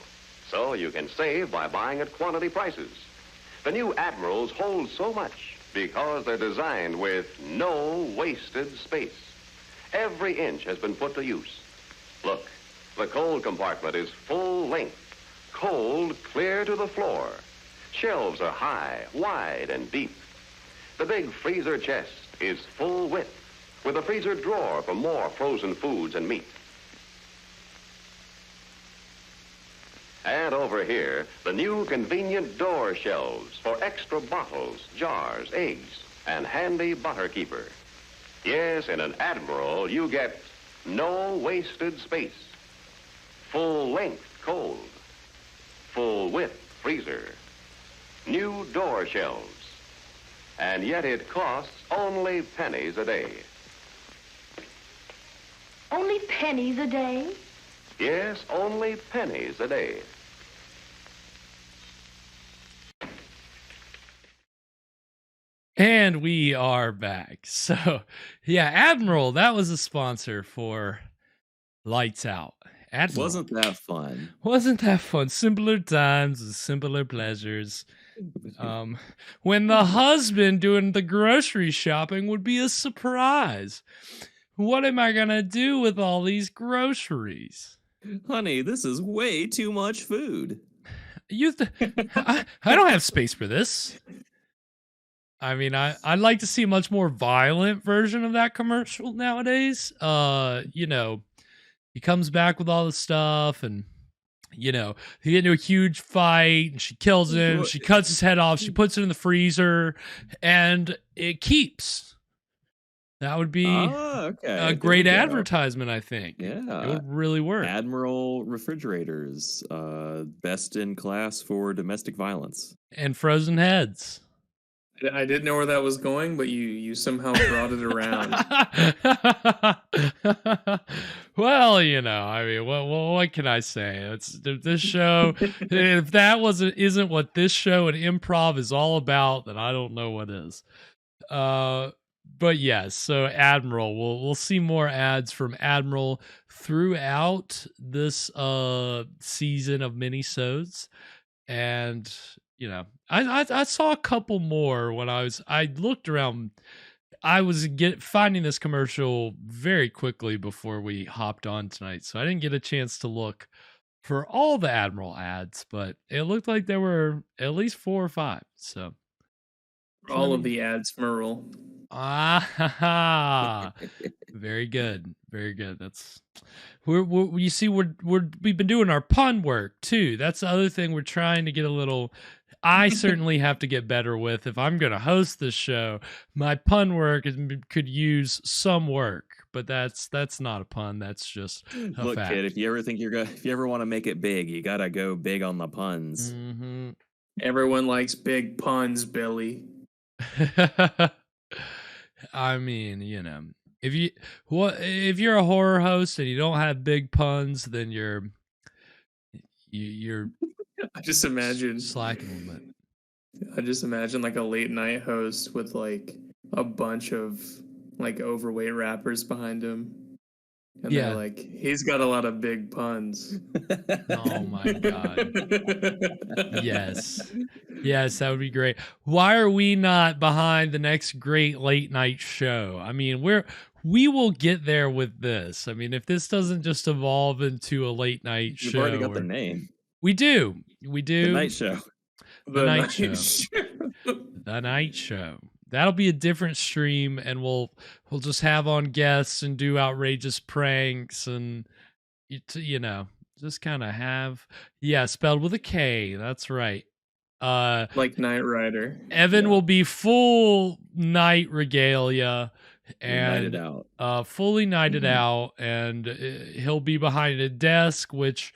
so you can save by buying at quantity prices. The new Admirals hold so much because they're designed with no wasted space. Every inch has been put to use. Look, the cold compartment is full length, cold clear to the floor. Shelves are high, wide, and deep. The big freezer chest is full width, with a freezer drawer for more frozen foods and meat. And over here, the new convenient door shelves for extra bottles, jars, eggs, and handy butter keeper. Yes, in an Admiral, you get no wasted space. Full length cold. Full width freezer. New door shelves. And yet it costs only pennies a day. Only pennies a day? Yes, only pennies a day. And we are back. So, yeah, Admiral, that was a sponsor for Lights Out. Admiral. Wasn't that fun? Wasn't that fun? Simpler times and simpler pleasures. When the husband doing the grocery shopping would be a surprise. What am I going to do with all these groceries? Honey, this is way too much food. I don't have space for this. I mean, I'd like to see a much more violent version of that commercial nowadays. He comes back with all the stuff and, he get into a huge fight and she kills him. She cuts his head off. She puts it in the freezer and it keeps. That would be a great advertisement, I think. Yeah. It would really work. Admiral refrigerators, best in class for domestic violence. And frozen heads. I didn't know where that was going, but you somehow brought it around. Well, I mean, what can I say? It's this show. If that isn't what this show and improv is all about, then I don't know what is. But yes, so Admiral, we'll see more ads from Admiral throughout this season of Mini-sodes. And I saw a couple more when I looked around. I was finding this commercial very quickly before we hopped on tonight, so I didn't get a chance to look for all the Admiral ads, but it looked like there were at least 4 or 5. So all of the ads, Merle. Very good, very good. That's you see we've been doing our pun work too. That's the other thing we're trying to get a little. I certainly have to get better with if I'm going to host this show. My pun work could use some work, but that's not a pun. That's just a Look, fact. kid, if you ever want to make it big, you gotta go big on the puns. Mm-hmm. Everyone likes big puns, Billy. I mean, if you're a horror host and you don't have big puns, then you're I just imagine slacking a little bit. I just imagine like a late night host with like a bunch of like overweight rappers behind him. And they're like, he's got a lot of big puns. Oh my God. Yes. Yes, that would be great. Why are we not behind the next great late night show? I mean, we will get there with this. I mean, if this doesn't just evolve into a late night show. You've already got the name. We do. The night show. The night show. The night show. That'll be a different stream, and we'll just have on guests and do outrageous pranks and just kind of have spelled with a K. That's right. Like Knight Rider. Evan will be full night regalia and fully nighted out, and he'll be behind a desk, which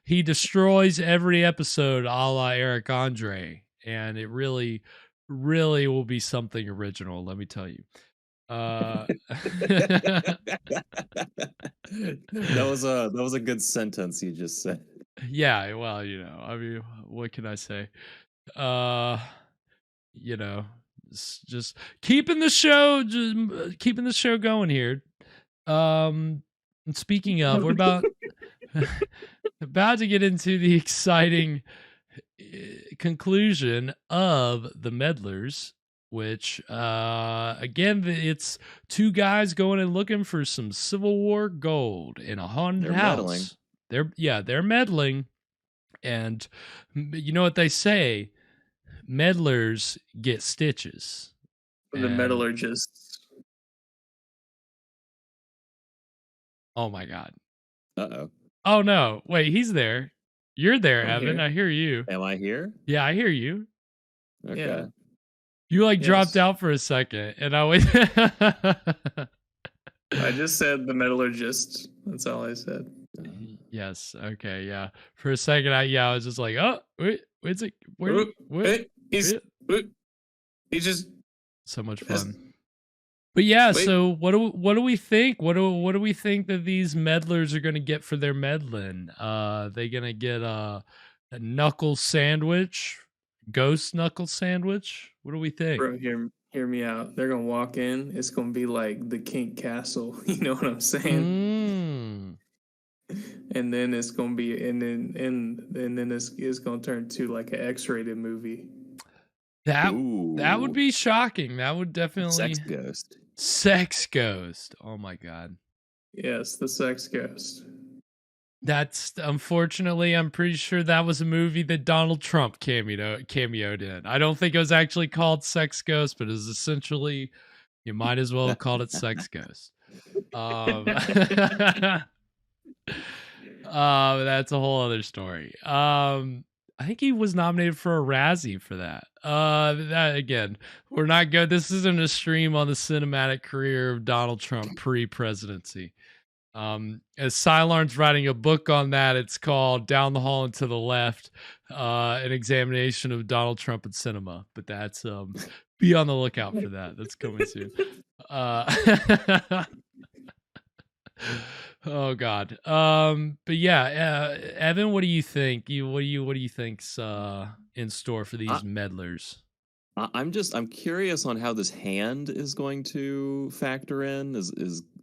he destroys every episode, a la Eric Andre, and it really will be something original, let me tell you. That was a good sentence you just said. Yeah, well, I mean, what can I say? Just keeping the show going here. And speaking of, we're about to get into the exciting conclusion of the Meddlers, which again, it's 2 guys going and looking for some Civil War gold in a haunted house. They're meddling, and you know what they say, meddlers get stitches. The meddler just... Oh my God. Uh-oh. Oh no, wait, he's there. You're there, Evan. Here. I hear you. Am I here? Yeah, I hear you. Okay. Yeah. You dropped out for a second, and I wait. I just said the meddler just. That's all I said. Yes. Okay. Yeah. For a second, I was just like, oh, wait, where's it? He's just so much fun. But yeah, so what do we think? What do we think that these meddlers are going to get for their meddling? They going to get a knuckle sandwich, ghost knuckle sandwich? What do we think? Bro, hear me out. They're gonna walk in. It's gonna be like the Kink Castle. You know what I'm saying? And then it's gonna be, and then it's gonna turn to like an X-rated movie. That would be shocking. That would definitely Sex Ghost. Oh my God. Yes, the Sex Ghost. That's unfortunately, I'm pretty sure that was a movie that Donald Trump cameoed in. I don't think it was actually called Sex Ghost, but it was essentially, you might as well have called it Sex Ghost. That's a whole other story. I think he was nominated for a Razzie for that. That again, we're not good. This isn't a stream on the cinematic career of Donald Trump pre-presidency. As Cylon's writing a book on that, it's called Down the Hall and to the Left, an examination of Donald Trump in cinema. But that's be on the lookout for that. That's coming soon. Oh God. But yeah, Evan, what do you think? What do you think's in store for these meddlers? I'm curious on how this hand is going to factor in. Is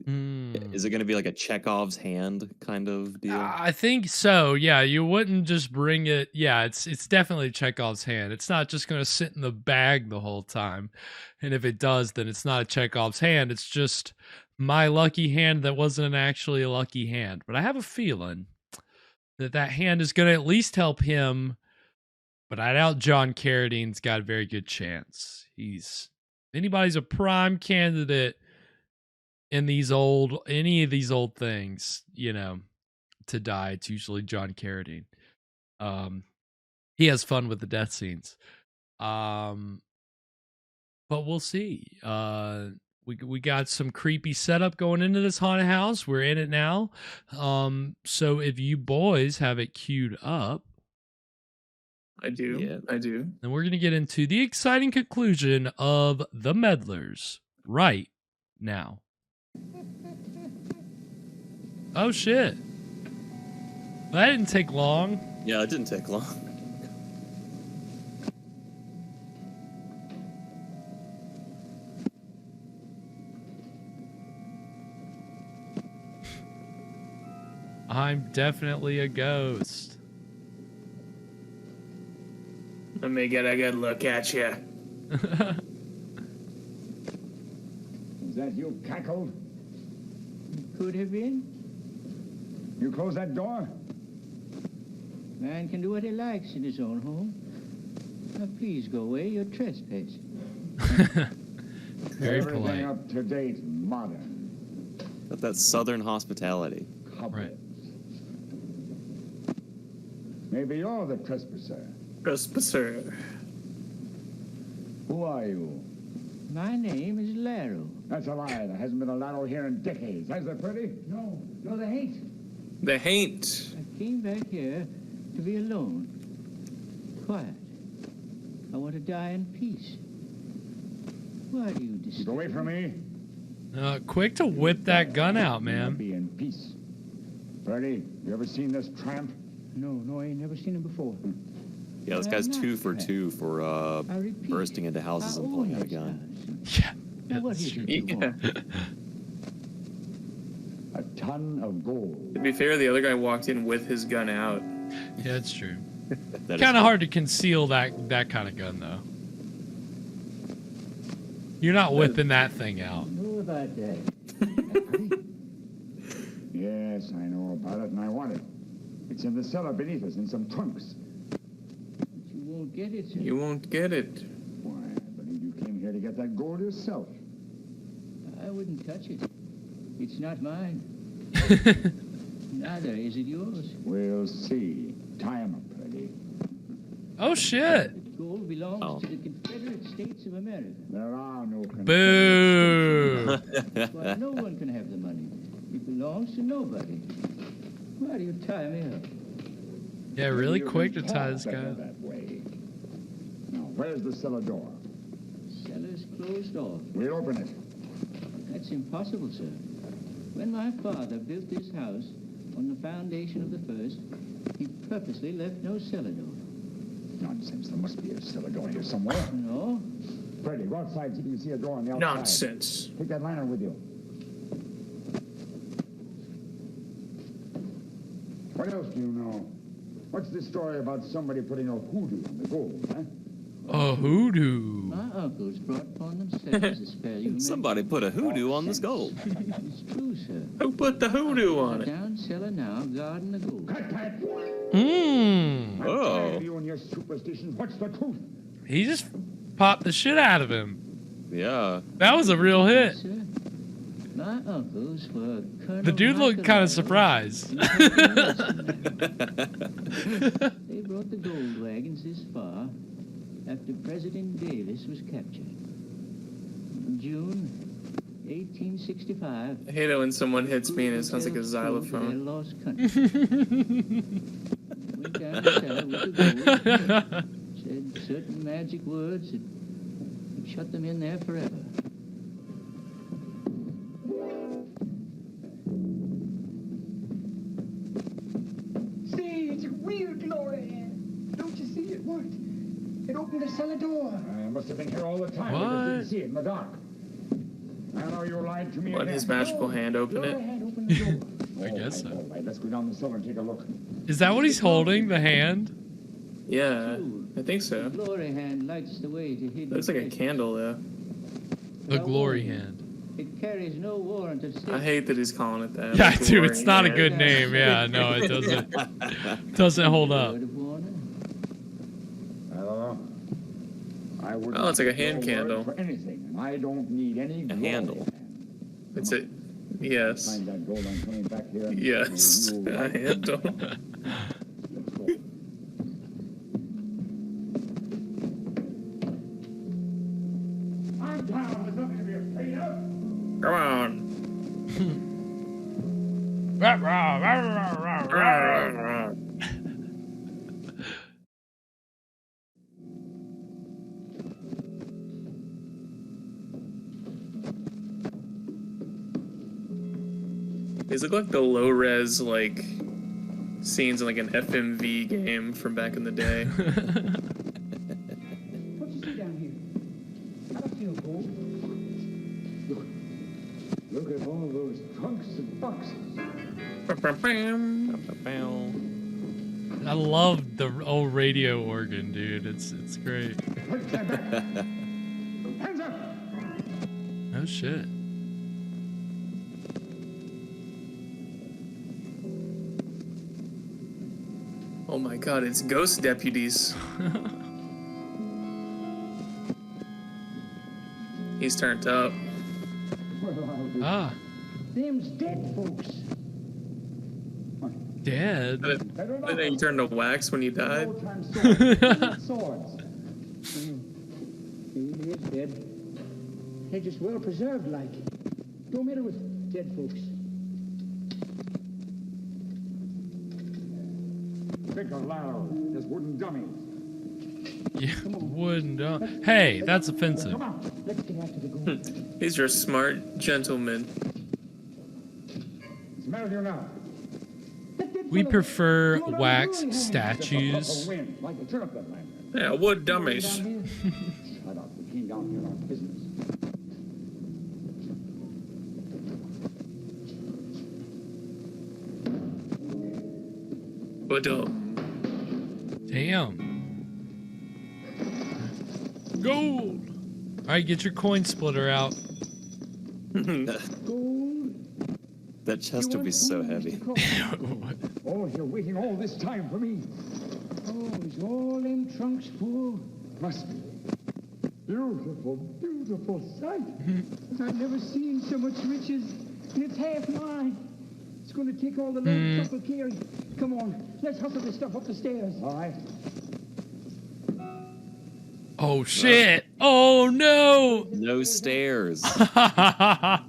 it going to be like a Chekhov's hand kind of deal? I think so. Yeah, you wouldn't just bring it. Yeah, it's definitely Chekhov's hand. It's not just going to sit in the bag the whole time. And if it does, then it's not a Chekhov's hand. It's just my lucky hand that wasn't actually a lucky hand. But I have a feeling that hand is going to at least help him. But I doubt John Carradine's got a very good chance. Anybody's a prime candidate in any of these old things, to die. It's usually John Carradine. He has fun with the death scenes. But we'll see. We got some creepy setup going into this haunted house. We're in it now. So if you boys have it queued up, I do. Yeah. I do. And we're going to get into the exciting conclusion of The Meddlers right now. Oh, shit. That didn't take long. Yeah, it didn't take long. I'm definitely a ghost. Let me get a good look at you. Is that you, Cackle? Could have been. You close that door? Man can do what he likes in his own home. Now, please go away. You're trespassing. Very Everything polite. up to date, modern. But that's Southern hospitality. Right. Maybe you're the trespasser. Trespasser. Who are you? My name is Laro. That's a lie. There hasn't been a Laro here in decades. Has there, Pretty? No, they ain't. They ain't. I came back here to be alone. Quiet. I want to die in peace. Why do you disturb Keep away from me. Quick to whip that gun out, man. Be in peace. Pretty, you ever seen this tramp? No, I ain't never seen him before. Yeah, this guy's 2 for 2 for bursting into houses and pulling out a gun. Yeah. Now, what is it you want? A ton of gold. To be fair, the other guy walked in with his gun out. Yeah, that's true. That Kind of hard to conceal that kind of gun, though. You're not whipping that thing out. Know about that. Yes, I know about it, and I want it. It's in the cellar beneath us, in some trunks. But you won't get it, sir. You won't get it. Why, I believe you came here to get that gold yourself. I wouldn't touch it. It's not mine. Neither is it yours. We'll see. Tie him up, Pretty. Oh, shit. The gold belongs to the Confederate States of America. There are no Boo. Well, no one can have the money. It belongs to nobody. Why do you tie me up? Yeah, really quick to tie this guy up. That way. Now, where's the cellar door? Cellar's closed off. We'll open it. That's impossible, sir. When my father built this house on the foundation of the first, he purposely left no cellar door. Nonsense. There must be a cellar door here somewhere. No? Freddie, go outside so you can see a door on the outside. Nonsense. Take that lantern with you. What else do you know? What's this story about somebody putting a hoodoo on the gold, huh? A hoodoo. My uncles brought upon themselves this failure. Somebody put a hoodoo on this gold. It's true, sir. Who put the hoodoo on it? Down cellar now, guarding the gold. Cut that! Mmm. Oh. You and your superstitions. What's the truth? He just popped the shit out of him. Yeah. That was a real hit. Sir, my uncles were Colonel The dude looked kind of Michael surprised. They brought the gold wagons this far after President Davis was captured. In June, 1865. I hate it when someone hits me and it sounds like a xylophone. Lost country. Went down to tell with the gold. Said certain magic words that would shut them in there forever. See, it's a real glory hand. Don't you see it worked? It opened the cellar door. I must have been here all the time. What? I just didn't see it in the dark. I know you lied to me. Let again. his magical hand open Glory it. hand opened the door. I guess so. All right, let's go down the cellar and take a look. Is that what he's holding? The hand? Yeah, I think so. Glory hand lights the way to hidden Looks like a treasure. candle though. The glory hand. It carries no warrant of I hate that he's calling it that. Yeah, The dude, glory it's not a hand. good name. Yeah, no, it doesn't hold up. word of warning. I wouldn't Oh, it's like a take your hand word candle. for anything, and I don't need any glory handle. hand. It's a yes, Find that gold I'm coming back here. and yes, you'll a right. handle. Let's go. I'm down. There's nothing to be afraid of. Come on. These look like the low res like scenes in like an FMV game from back in the day. What you see down here? I don't feel gold. Look at all those trunks and boxes. I love the old radio organ, dude. It's great. Put them back. Hands up. Oh shit. Oh my god, it's ghost deputies. He's turned up. Ah, Them's dead folks. dead. Didn't you turn to wax when you died? Old-time swords. Swords. He is dead. They're just well preserved like. Don't meddle with dead folks. Think aloud. Just wooden dummies. Yeah, wouldn't. Hey, that's offensive. Come on, let's get after the gold. These are smart gentlemen. What's the matter with you now? We prefer Hold on, wax glory hand. statues. Wind, like the turnip that land. Yeah, wood dummies. Shut up. We came down here on business. Wood Damn. Gold. All right, get your coin splitter out. Gold. That chest would be so heavy. Oh, you're waiting all this time for me. Oh, is all them trunks full? Must be. Beautiful, beautiful sight. I've never seen so much riches, and it's half mine. It's going to take all the load truck will carry. Come on, let's hustle this stuff up the stairs. All right. Oh shit. Oh no. No stairs. Crofton,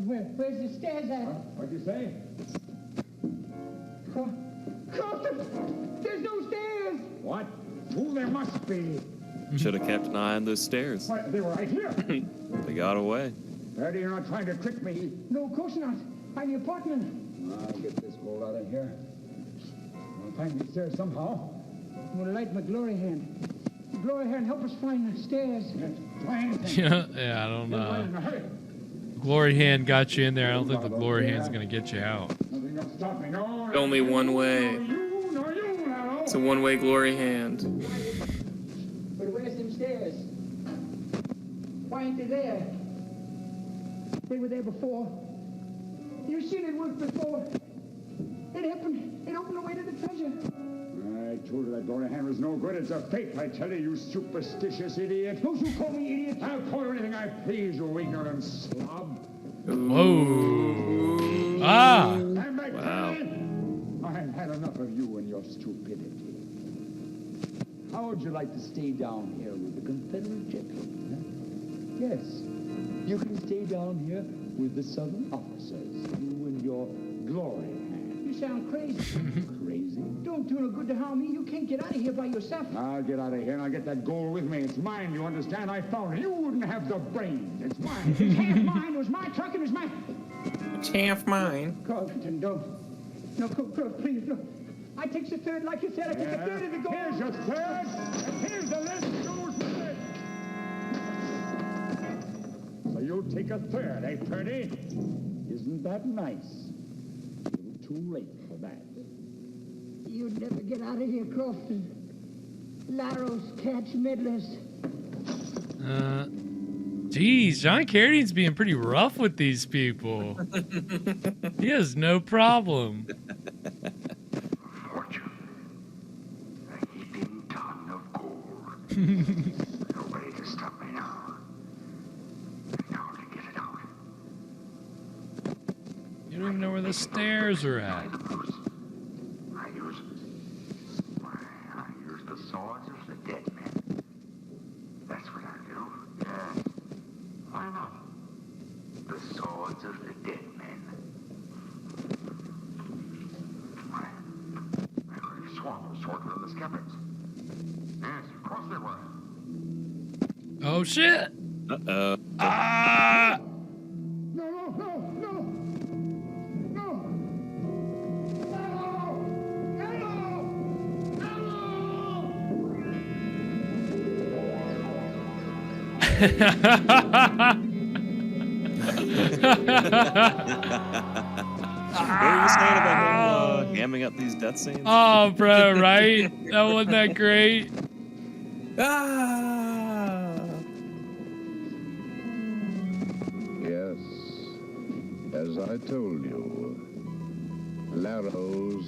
where's the stairs at? What'd you say? Crofton, there's no stairs. What? Fool, there must be. Should have kept an eye on those stairs. What? They were right here. They got away. Daddy, you're not trying to trick me. No, of course not. I'm the apartment. I'll get this gold out of here. I'll find these stairs somehow. I'm going to light my glory hand. Glory hand, help us find the stairs. Try anything. Yeah, I don't Get right know. in a hurry. Glory hand got you in there. I don't think the glory hand's gonna get you out. Nothing will stop me. No. Only one way. Nor you now. It's a one-way glory hand. But where's them stairs? Why ain't they there? They were there before. You seen it work before. It happened. It opened the way to the treasure. I told you that glory hand was no good. It's a fake, I tell you, you superstitious idiot. Don't you call me idiot. I'll call you anything I please, you ignorant slob. Whoa. Ah. I'm back. Wow. I've had enough of you and your stupidity. How would you like to stay down here with the Confederate gentlemen? Yes. You can stay down here with the Southern officers. You and your glory hand. You sound crazy. Crazy? Don't do no good to harm me. You can't get out of here by yourself. I'll get out of here and I'll get that gold with me. It's mine, you understand? I found it. You wouldn't have the brains. It's mine. It's half mine. It was my truck. It was my... It's half mine. Carlton, don't. No, please, no. I take the third, like you said. I take the third of the gold. Here's your third, and here's the rest goes with it. So you'll take a third, eh, Purdy? Isn't that nice? A little too late for that. You'd never get out of here, Crofton. Larrows catch meddlers. Geez, John Carradine's being pretty rough with these people. He has no problem. Fortune. A heaping ton of gold. Nobody can stop me now. Now to get it out. You don't even know where the stairs are at. I use the swords of the dead men. That's what I do. Yes. Why not? The swords of the dead men. I already swung the sword with the skeptics. Yes, of course they were. Oh shit! Uh-oh. Ah! No! What were you saying about him hamming up these death scenes? Oh, bro, right? That wasn't that great. Yes, as I told you, Larrows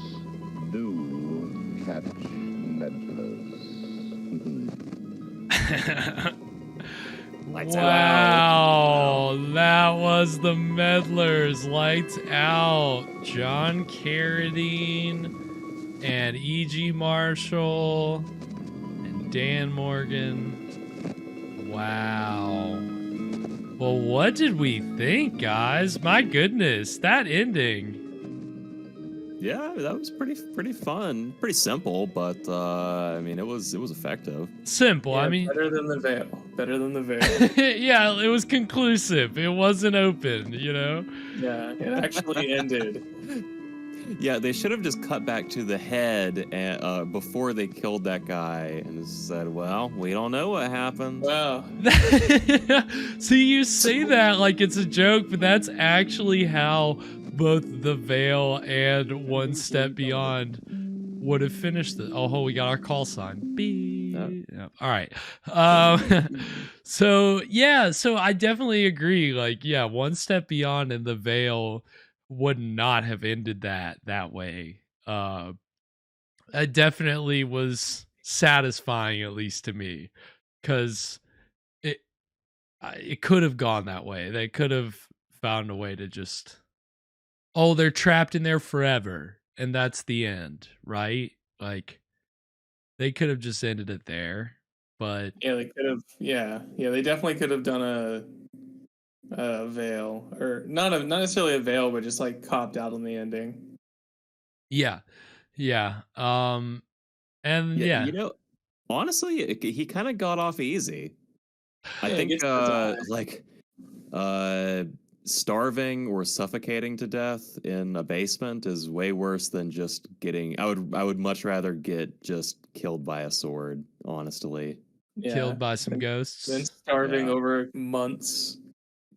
do catch meddlers. Wow, that was the Meddlers. Lights out. John Carradine and E.G. Marshall and Dan Morgan. Wow. Well, what did we think, guys? My goodness, that ending. Yeah, that was pretty fun. Pretty simple, but I mean, it was effective. Simple. Yeah, I mean, better than the veil. Better than the veil. yeah, it was conclusive. It wasn't open, you know? Yeah, it actually ended. Yeah, they should have just cut back to the head before they killed that guy and just said, well, we don't know what happened. Wow. See, you say that like it's a joke, but that's actually how both The Veil and One Step Beyond would have finished it. Oh, we got our call sign. Beep. Yeah. All right. So I definitely agree. Like, yeah, One Step Beyond and The Veil would not have ended that way. It definitely was satisfying, at least to me, because it could have gone that way. They could have found a way to just, oh, they're trapped in there forever, and that's the end, right? Like, they could have just ended it there, but yeah, they could have. Yeah, they definitely could have done a veil, or not necessarily a veil, but just like copped out on the ending. Yeah. And yeah, you know, honestly, he kind of got off easy. I think starving or suffocating to death in a basement is way worse than just getting. I would much rather get just killed by a sword, honestly. Yeah. Killed by some ghosts. Then starving over months.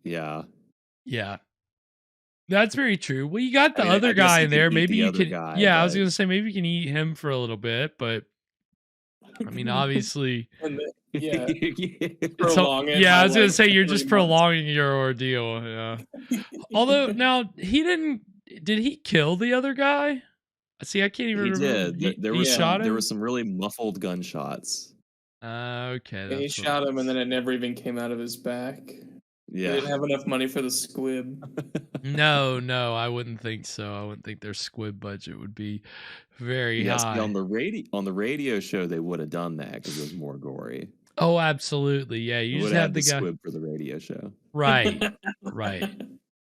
Yeah. That's very true. Well, you got the other guy in there. Maybe you can. I was gonna say maybe you can eat him for a little bit, but I mean, obviously, prolong it. I was gonna say you're just prolonging your ordeal. Yeah. Although now he didn't. Did he kill the other guy? See, I can't even remember. He did. There shot him. There were some really muffled gunshots. Okay. And he shot him, and then it never even came out of his back. Yeah. They didn't have enough money for the squib. No, I wouldn't think so. I wouldn't think their squib budget would be very high. On the radio show, they would have done that because it was more gory. Oh, absolutely. Yeah, you It just would have add the the guy. squib for the radio show. Right. Right.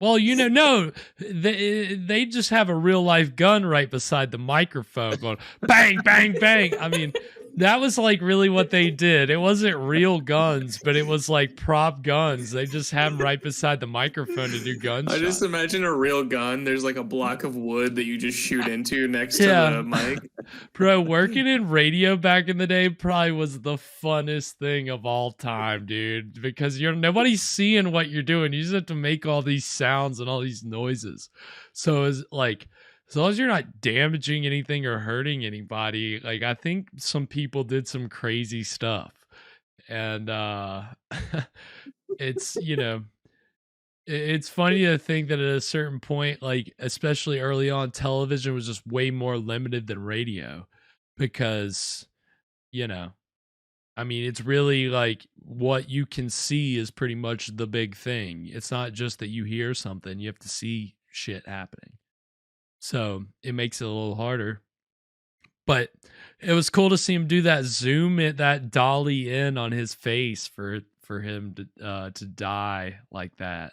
Well, no, they just have a real life gun right beside the microphone going bang, bang, bang. I mean, that was like really what they did. It wasn't real guns, but it was like prop guns. They just had them right beside the microphone to do gunshots. I just imagine a real gun. There's like a block of wood that you just shoot into next to Yeah. the mic. Bro, working in radio back in the day probably was the funnest thing of all time, dude. Because nobody's seeing what you're doing. You just have to make all these sounds and all these noises. So it's like, as long as you're not damaging anything or hurting anybody, like I think some people did some crazy stuff. And it's, it's funny to think that at a certain point, like especially early on, television was just way more limited than radio because, I mean, it's really like what you can see is pretty much the big thing. It's not just that you hear something, you have to see shit happening. So it makes it a little harder. But it was cool to see him do that zoom it, that dolly in on his face for him to die like that,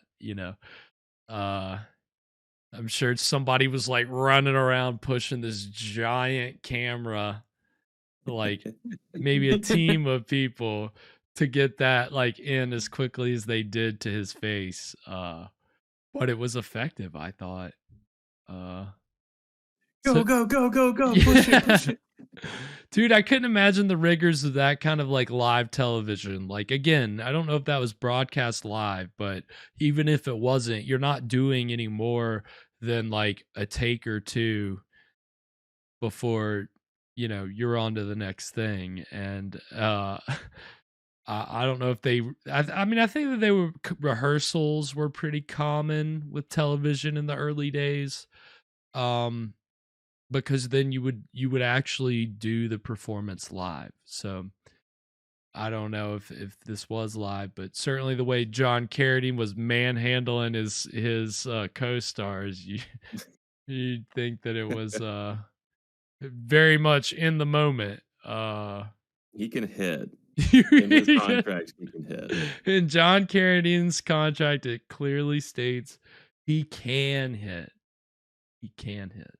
I'm sure somebody was like running around pushing this giant camera, like maybe a team of people to get that like in as quickly as they did to his face. But it was effective, I thought. Go, push it. Dude, I couldn't imagine the rigors of that kind of like live television. Like, again, I don't know if that was broadcast live, but even if it wasn't, you're not doing any more than like a take or two before, you're on to the next thing. And I don't know if I mean, I think that rehearsals were pretty common with television in the early days. Because then you would actually do the performance live. So I don't know if this was live, but certainly the way John Carradine was manhandling his co-stars, you'd think that it was very much in the moment. He can hit. In his contract, he can hit. In John Carradine's contract, it clearly states he can hit. He can hit.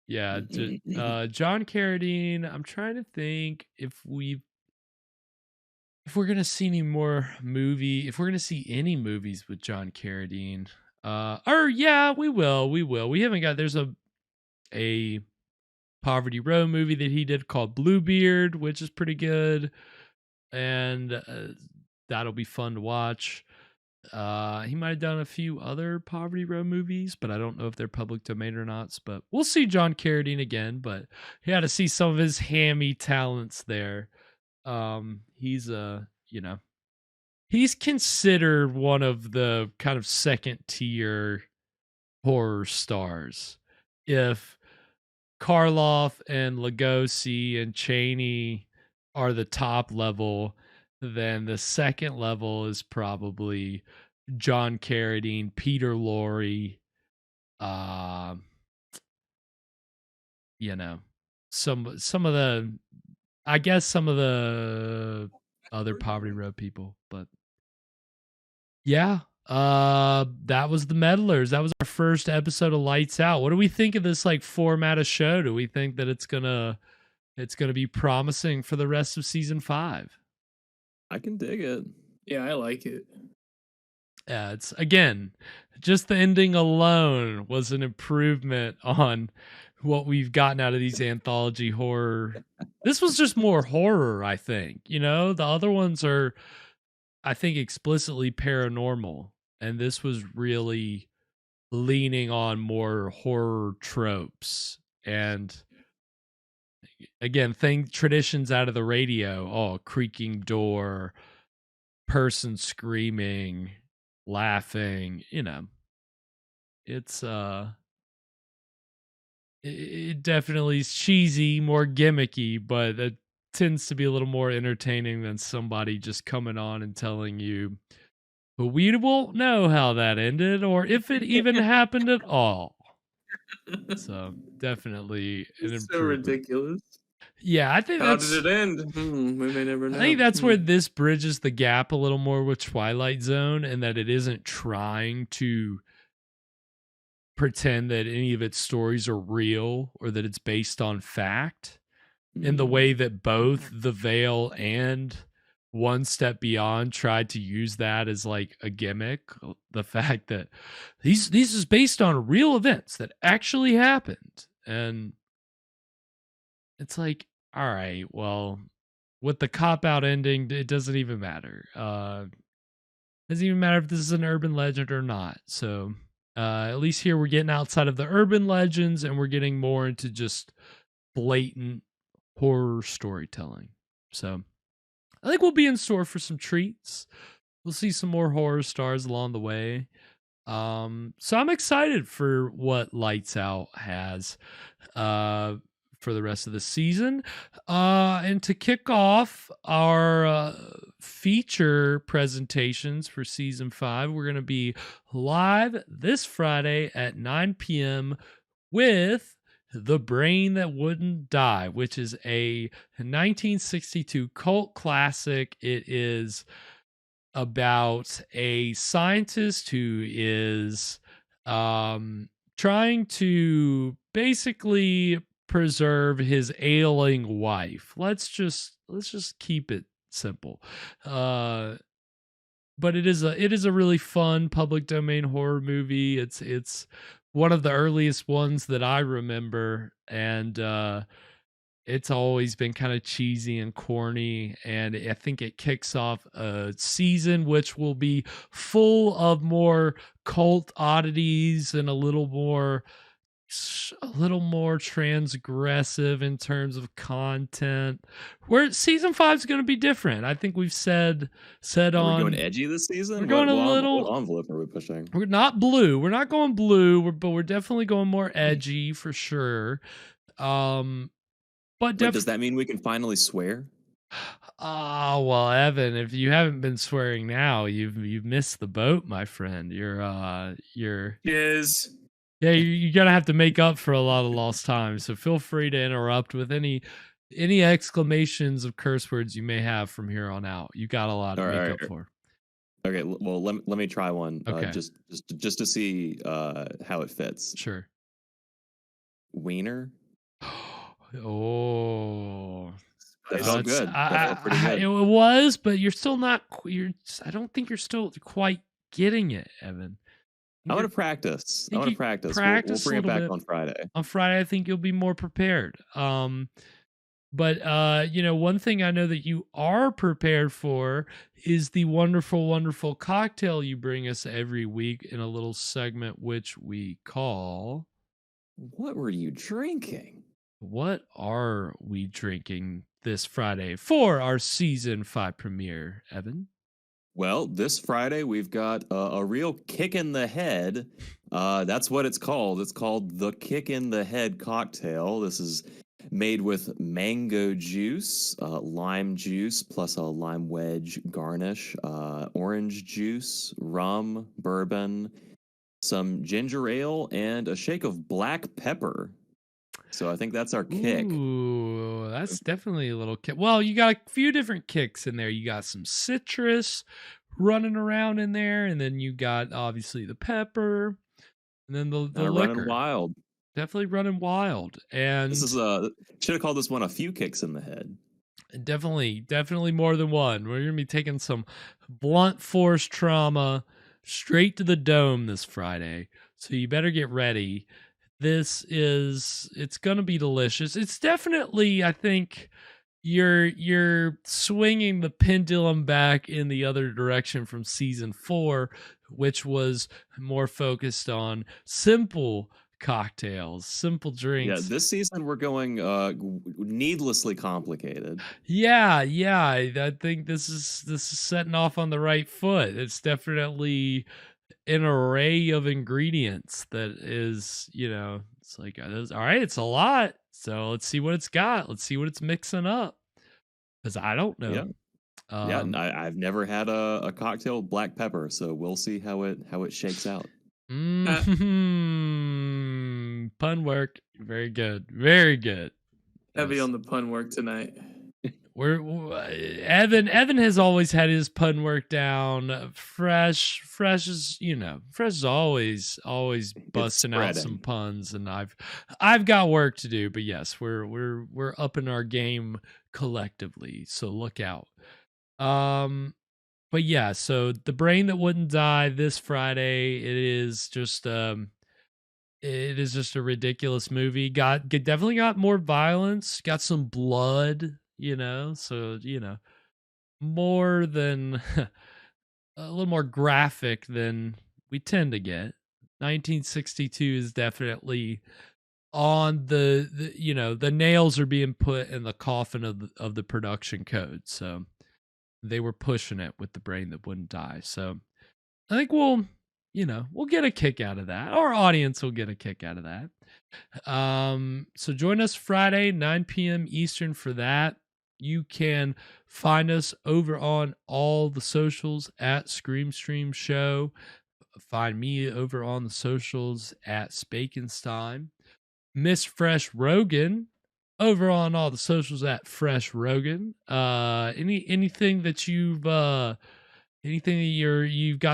Yeah, John Carradine. I'm trying to think if we're gonna see any more if we're gonna see any movies with John Carradine. Or yeah, we will. We haven't got. There's a Poverty Row movie that he did called Bluebeard, which is pretty good, and that'll be fun to watch. He might have done a few other Poverty Row movies, but I don't know if they're public domain or not. But we'll see John Carradine again, but he had to see some of his hammy talents there. He's he's considered one of the kind of second tier horror stars. If Karloff and Lugosi and Chaney are the top level, then the second level is probably John Carradine, Peter Lorre, some of the, I guess some of the other Poverty Row people, but yeah, that was the Meddlers. That was our first episode of Lights Out. What do we think of this like format of show? Do we think that it's gonna be promising for the rest of season 5? I can dig it. Yeah, I like it. Yeah, it's again, just the ending alone was an improvement on what we've gotten out of these anthology horror. This was just more horror, I think. The other ones are, I think, explicitly paranormal, and this was really leaning on more horror tropes and again, traditions out of the radio. Oh, creaking door, person screaming, laughing, it's it definitely is cheesy, more gimmicky, but it tends to be a little more entertaining than somebody just coming on and telling you, but we won't know how that ended or if it even happened at all. So definitely an improvement. So ridiculous. Yeah, I think How that's. did it end? We may never know. I think that's where this bridges the gap a little more with Twilight Zone, and that it isn't trying to pretend that any of its stories are real or that it's based on fact in the way that both The Veil and One Step Beyond tried to use that as like a gimmick. The fact that these is based on real events that actually happened. And it's like, all right, well, with the cop-out ending, it doesn't even matter. Doesn't even matter if this is an urban legend or not. So at least here we're getting outside of the urban legends and we're getting more into just blatant horror storytelling. So I think we'll be in store for some treats. We'll see some more horror stars along the way. So I'm excited for what Lights Out has for the rest of the season. And to kick off our feature presentations for season 5, we're going to be live this Friday at 9 p.m. with The Brain That Wouldn't Die, which is a 1962 cult classic. It is about a scientist who is trying to basically preserve his ailing wife. Let's just keep it simple. But it is a really fun public domain horror movie. It's one of the earliest ones that I remember, and it's always been kind of cheesy and corny, and I think it kicks off a season which will be full of more cult oddities and a little more transgressive in terms of content. Where season 5 is going to be different. I think we've said on. We're going edgy this season. We're going what envelope are we pushing? We're not blue. We're not going blue. But we're definitely going more edgy for sure. But wait, does that mean we can finally swear? Oh, well, Evan, if you haven't been swearing now, you've missed the boat, my friend. You're Yes. Yeah, you're gonna have to make up for a lot of lost time. So feel free to interrupt with any exclamations of curse words you may have from here on out. You got a lot to make up for. Okay, well let me try one. Okay. Just to see how it fits. Sure. Wiener. Oh, that felt good. That felt pretty good. It was, but you're still not. I don't think you're still quite getting it, Evan. I'm gonna practice. We'll bring it back on Friday. On Friday, I think you'll be more prepared. But one thing I know that you are prepared for is the wonderful, wonderful cocktail you bring us every week in a little segment which we call "What Were You Drinking?" What are we drinking this Friday for our season 5 premiere, Evan? Well, this Friday we've got a real kick in the head. That's what it's called. It's called the Kick in the Head cocktail. This is made with mango juice, lime juice, plus a lime wedge garnish, orange juice, rum, bourbon, some ginger ale, and a shake of black pepper. So I think that's our kick. Ooh, that's definitely a little kick. Well, you got a few different kicks in there. You got some citrus running around in there, and then you got obviously the pepper, and then the liquor. Running wild. Definitely running wild. And this is should have called this one a few kicks in the head. Definitely more than one. We're gonna be taking some blunt force trauma straight to the dome this Friday. So you better get ready. It's gonna be delicious. It's definitely, I think, you're swinging the pendulum back in the other direction from season 4, which was more focused on simple cocktails, simple drinks. Yeah, this season we're going needlessly complicated. Yeah, I think this is setting off on the right foot. It's definitely an array of ingredients that is, it's like, all right, it's a lot. So let's see what it's got. Let's see what it's mixing up. Because I don't know. Yeah. I've never had a cocktail with black pepper, so we'll see how it shakes out. Pun work. Very good. Very good. Heavy on the pun work tonight. Evan has always had his pun work down. Fresh is always busting out some puns, and I've got work to do, but yes, we're upping our game collectively, so look out. But yeah, so The Brain That Wouldn't Die this Friday. It is just a ridiculous movie. Definitely got more violence, got some blood, so more than a little more graphic than we tend to get. 1962 is definitely on the nails are being put in the coffin of the production code. So they were pushing it with The Brain That Wouldn't Die. So I think we'll get a kick out of that. Our audience will get a kick out of that. So join us Friday, 9 p.m. Eastern for that. You can find us over on all the socials at Screamstream Show. Find me over on the socials at Spakenstein. Miss Fresh Rogan over on all the socials at Fresh Rogan. Anything that you've got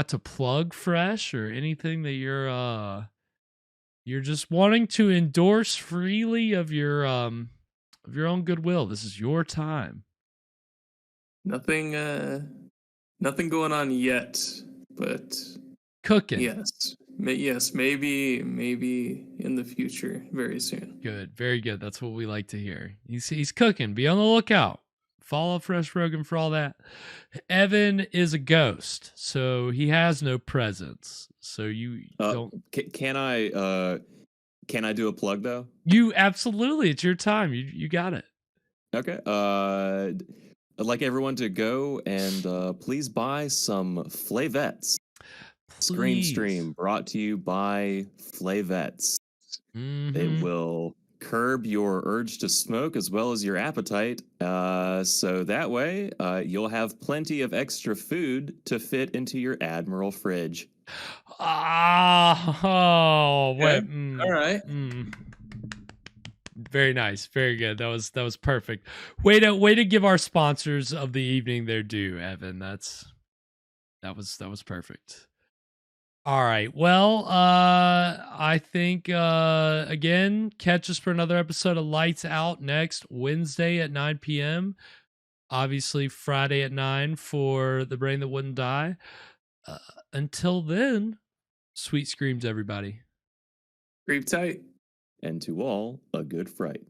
to plug, Fresh, or anything that you're just wanting to endorse freely of your own goodwill. This is your time. Nothing going on yet, but cooking. Yes, maybe in the future, very soon. Good, very good. That's what we like to hear. He's cooking. Be on the lookout. Follow Fresh Rogan for all that. Evan is a ghost, so he has no presence. So you don't. Can I do a plug though? You absolutely. It's your time. You got it. Okay. I'd like everyone to go and please buy some Flavettes. Screamstream brought to you by Flavettes. Mm-hmm. It will curb your urge to smoke as well as your appetite. So that way you'll have plenty of extra food to fit into your Admiral fridge. Wait. All right. Very nice. Very good. That was perfect. Way to give our sponsors of the evening their due, Evan. That was perfect. All right. Well, I think again, catch us for another episode of Lights Out next Wednesday at 9 p.m. Obviously Friday at 9 for The Brain That Wouldn't Die. Until then, sweet screams, everybody. Creep tight. And to all, a good fright.